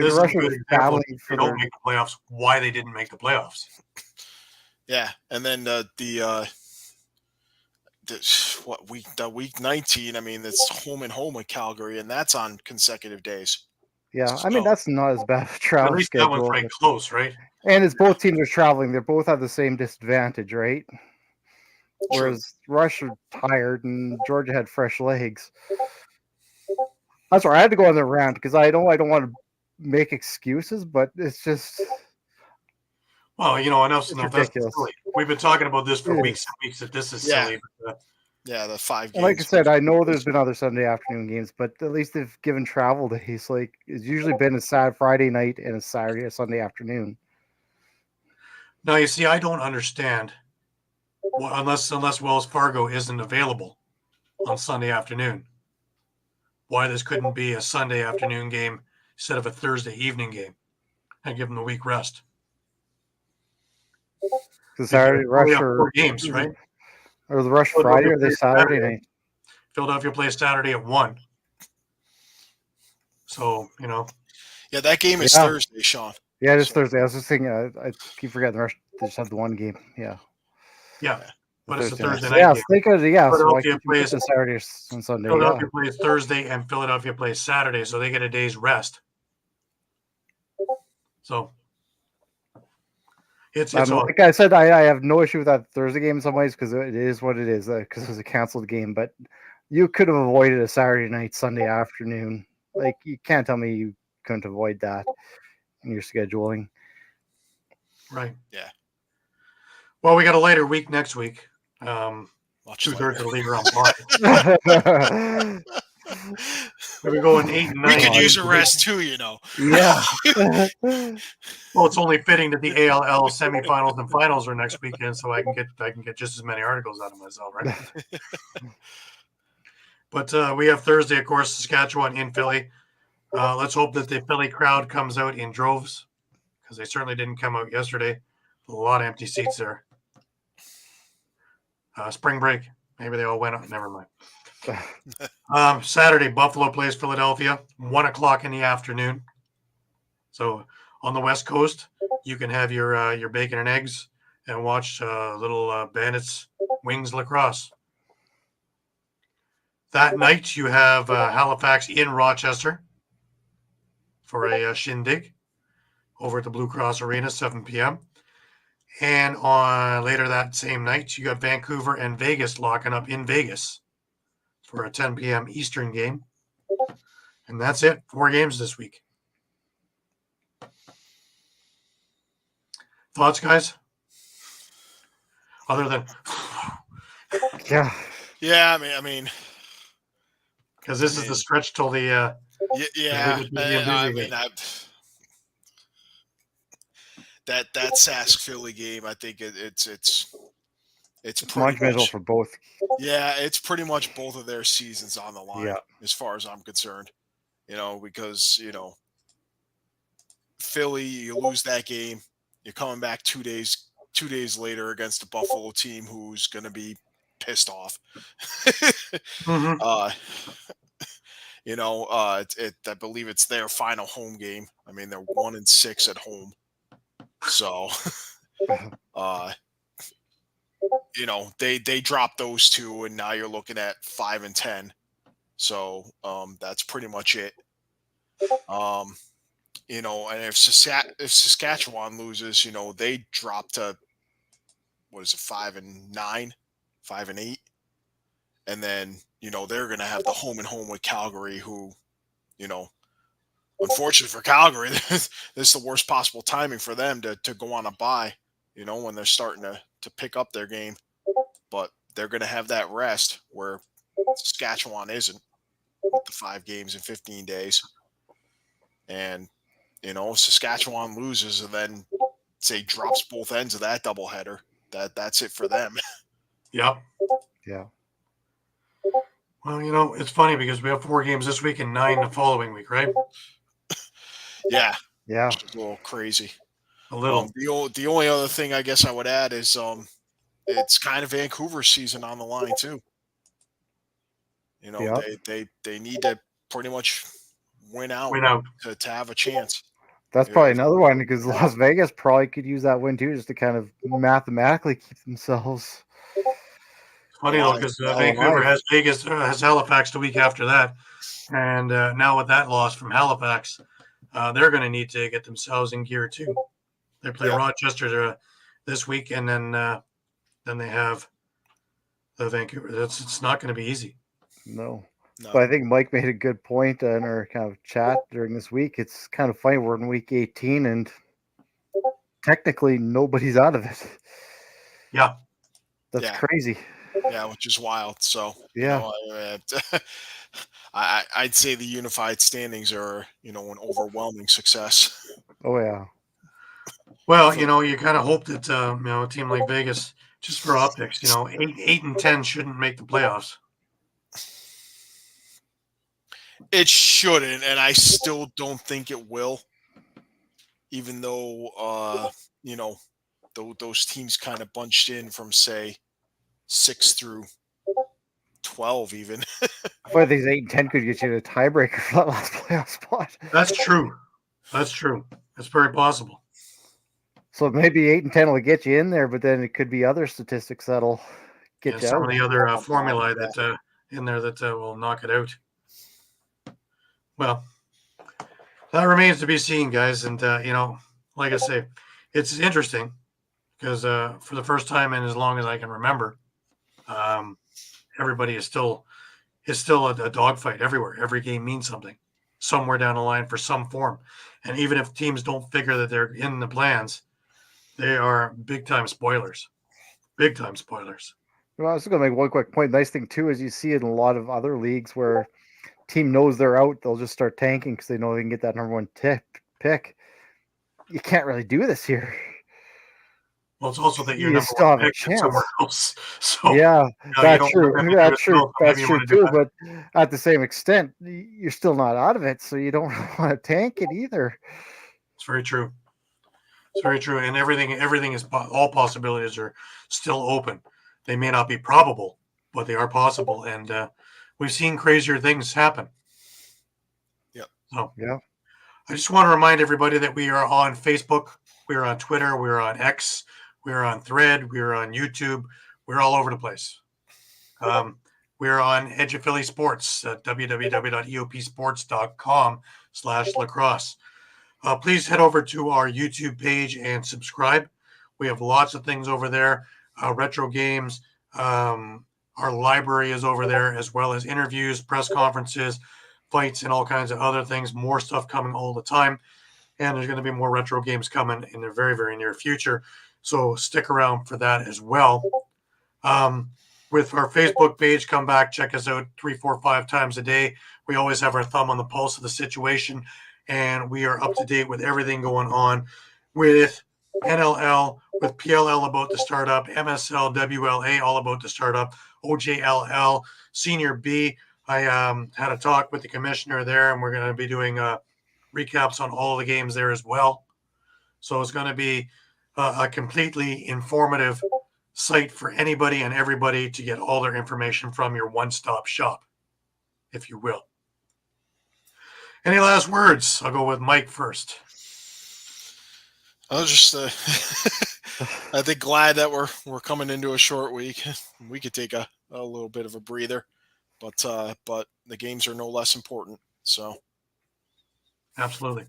this the Russians is a good battling example. for They don't make the playoffs. Why they didn't make the playoffs? Yeah, and then week 19. I mean, it's home and home with Calgary, and that's on consecutive days. Yeah, I mean that's not as bad a travel At least schedule. that one's right close, right? And it's both teams are traveling. They both have the same disadvantage, right? Whereas Rush are tired and Georgia had fresh legs. I'm sorry, I had to go on the rant because I don't want to make excuses, but it's just. Well, enough. Ridiculous. That's silly. We've been talking about this for weeks and weeks that this is silly. But, the 5 games. And like I said, I know there's been other Sunday afternoon games, but at least they've given travel days. Like it's usually been a sad Friday night and a Sunday afternoon. Now, you see, I don't understand Well, unless Wells Fargo isn't available on Sunday afternoon. Why this couldn't be a Sunday afternoon game instead of a Thursday evening game and give them the week rest. The Saturday rush have 4 games, right? Or the rush Friday or the Saturday night? Philadelphia plays Saturday at 1. So, Yeah, that game is Thursday, Shawn. Yeah, it is Thursday. I was just thinking, I keep forgetting the rush. They just have the one game. Yeah. Yeah. But it's a Thursday night. night game. So why can't you put the Saturday and Sunday? Philadelphia plays Thursday and Philadelphia plays Saturday, so they get a day's rest. So it's like I said, I have no issue with that Thursday game in some ways because it is what it is, because it was a canceled game. But you could have avoided a Saturday night, Sunday afternoon. Like, you can't tell me you couldn't avoid that in your scheduling. Right. Yeah. Well, we got a later week next week. 2/3 of the league are on bye. We're going 8 and 9. We could use a rest too, Yeah. Well, it's only fitting that the ALL semifinals and finals are next weekend, so I can get just as many articles out of myself, right? But we have Thursday, of course, Saskatchewan in Philly. Let's hope that the Philly crowd comes out in droves, because they certainly didn't come out yesterday. A lot of empty seats there. Spring break, maybe they all went out. Never mind. Saturday, Buffalo plays Philadelphia, 1:00 in the afternoon. So on the West Coast, you can have your bacon and eggs and watch little Bandits Wings Lacrosse. That night, you have Halifax in Rochester for a shindig over at the Blue Cross Arena, 7 p.m. And on later that same night, you got Vancouver and Vegas locking up in Vegas for a 10 p.m. Eastern game. And that's it. 4 games this week. Thoughts, guys? Other than yeah. I mean, because this is the stretch till the that Sask Philly game, I think it's monumental for both. Yeah, it's pretty much both of their seasons on the line, as far as I'm concerned. Because Philly, you lose that game, you're coming back 2 days later against a Buffalo team who's going to be pissed off. Mm-hmm. I believe it's their final home game. I mean, they're 1-6 at home. So, they dropped those 2, and now you're looking at 5-10. So, that's pretty much it. And if Saskatchewan loses, they drop to, 5-9, 5-8. And then, they're going to have the home and home with Calgary, who, unfortunately for Calgary, this is the worst possible timing for them to go on a bye, when they're starting to pick up their game. But they're going to have that rest where Saskatchewan isn't, with the 5 games in 15 days. And, Saskatchewan loses and then, say, drops both ends of that doubleheader. That's it for them. Yep. Yeah. Well, it's funny because we have 4 games this week and 9 the following week, right? Yeah. Yeah. It's a little crazy. A little. The only other thing I guess I would add is it's kind of Vancouver's season on the line too. They need to pretty much win out to have a chance. That's probably another one, because Las Vegas probably could use that win too, just to kind of mathematically keep themselves. Funny though, because Vancouver has Halifax the week after that, and now with that loss from Halifax, they're going to need to get themselves in gear too. They play Rochester this week, and then they have the Vancouver. It's not going to be easy. No. But I think Mike made a good point in our kind of chat during this week. It's kind of funny, we're in week 18 and technically nobody's out of it. Yeah. That's crazy. Yeah, which is wild. So, yeah. I'd say the unified standings are, an overwhelming success. Oh, yeah. Well, you kind of hope that, a team like Vegas just for optics, 8 and 10 shouldn't make the playoffs. It shouldn't, and I still don't think it will. Even though, those teams kind of bunched in from, say, 6 through 12 even. I feel like these 8 and 10 could get you a tiebreaker for that last playoff spot. That's true. That's very possible. So maybe 8 and 10 will get you in there, but then it could be other statistics that'll get you some out. of the other formulae that in there that will knock it out. Well, that remains to be seen, guys. And like I say, it's interesting because for the first time in as long as I can remember, everybody is still a dogfight everywhere. Every game means something somewhere down the line for some form. And even if teams don't figure that they're in the plans, they are big time spoilers. Big time spoilers. Well, I was going to make one quick point. Nice thing too is you see it in a lot of other leagues where team knows they're out, they'll just start tanking because they know they can get that number one pick. You can't really do this here. Well, it's also that you're You number still one have a pick chance. somewhere else. So Yeah, that's true. That's true. That's maybe you true wanna do too. that. But at the same extent, you're still not out of it, so you don't want to tank it either. It's very true. It's very true. And everything is all possibilities are still open. They may not be probable, but they are possible. And we've seen crazier things happen. Yeah. So yeah. I just want to remind everybody that we are on Facebook, we are on Twitter, we are on X, we are on Thread, we are on YouTube, we're all over the place. We are on Edge of Philly Sports at www.eopsports.com/lacrosse. Please head over to our YouTube page and subscribe. We have lots of things over there, retro games. Our library is over there, as well as interviews, press conferences, fights, and all kinds of other things. More stuff coming all the time. And there's going to be more retro games coming in the very, very near future. So stick around for that as well. With our Facebook page, come back, check us out 3, 4, 5 times a day. We always have our thumb on the pulse of the situation, and we are up to date with everything going on with NLL, with PLL about to start up, MSL, WLA all about to start up, OJLL, Senior B. I had a talk with the commissioner there, and we're going to be doing recaps on all the games there as well. So it's going to be a completely informative site for anybody and everybody to get all their information from, your one-stop shop, if you will. Any last words? I'll go with Mike first. I was just, I think, glad that we're coming into a short week. We could take a little bit of a breather, but the games are no less important. So, absolutely,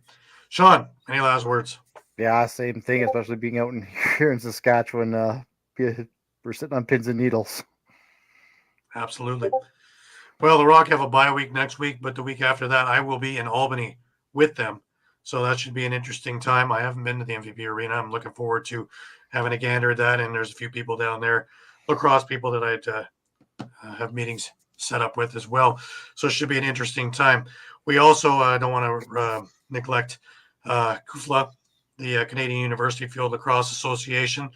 Shawn. Any last words? Yeah, same thing. Especially being out here in Saskatchewan, we're sitting on pins and needles. Absolutely. Well, the Rock have a bye week next week, but the week after that, I will be in Albany with them. So that should be an interesting time. I haven't been to the MVP Arena. I'm looking forward to having a gander at that. And there's a few people down there, lacrosse people that I'd have meetings set up with as well. So it should be an interesting time. We also don't want to neglect KUFLA, the Canadian University Field Lacrosse Association.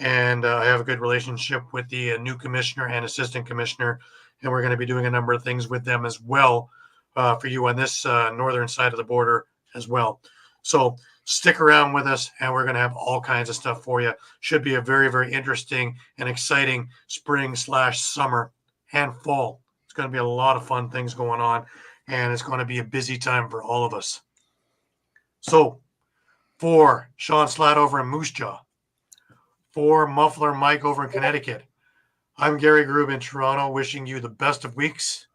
And I have a good relationship with the new commissioner and assistant commissioner. And we're going to be doing a number of things with them as well for you on this northern side of the border as well. So stick around with us, and we're going to have all kinds of stuff for you. Should be a very, very interesting and exciting spring/summer and fall. It's going to be a lot of fun things going on, and it's going to be a busy time for all of us. So for Shawn Slaght over in Moose Jaw, for Muffler Mike over in Connecticut, I'm Gary Groob in Toronto, wishing you the best of weeks,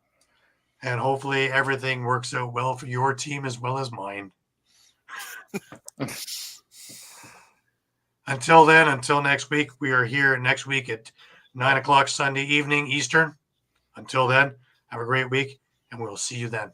and hopefully everything works out well for your team as well as mine. Until then, until next week, we are here next week at 9 o'clock Sunday evening Eastern. Until then, have a great week, and we'll see you then.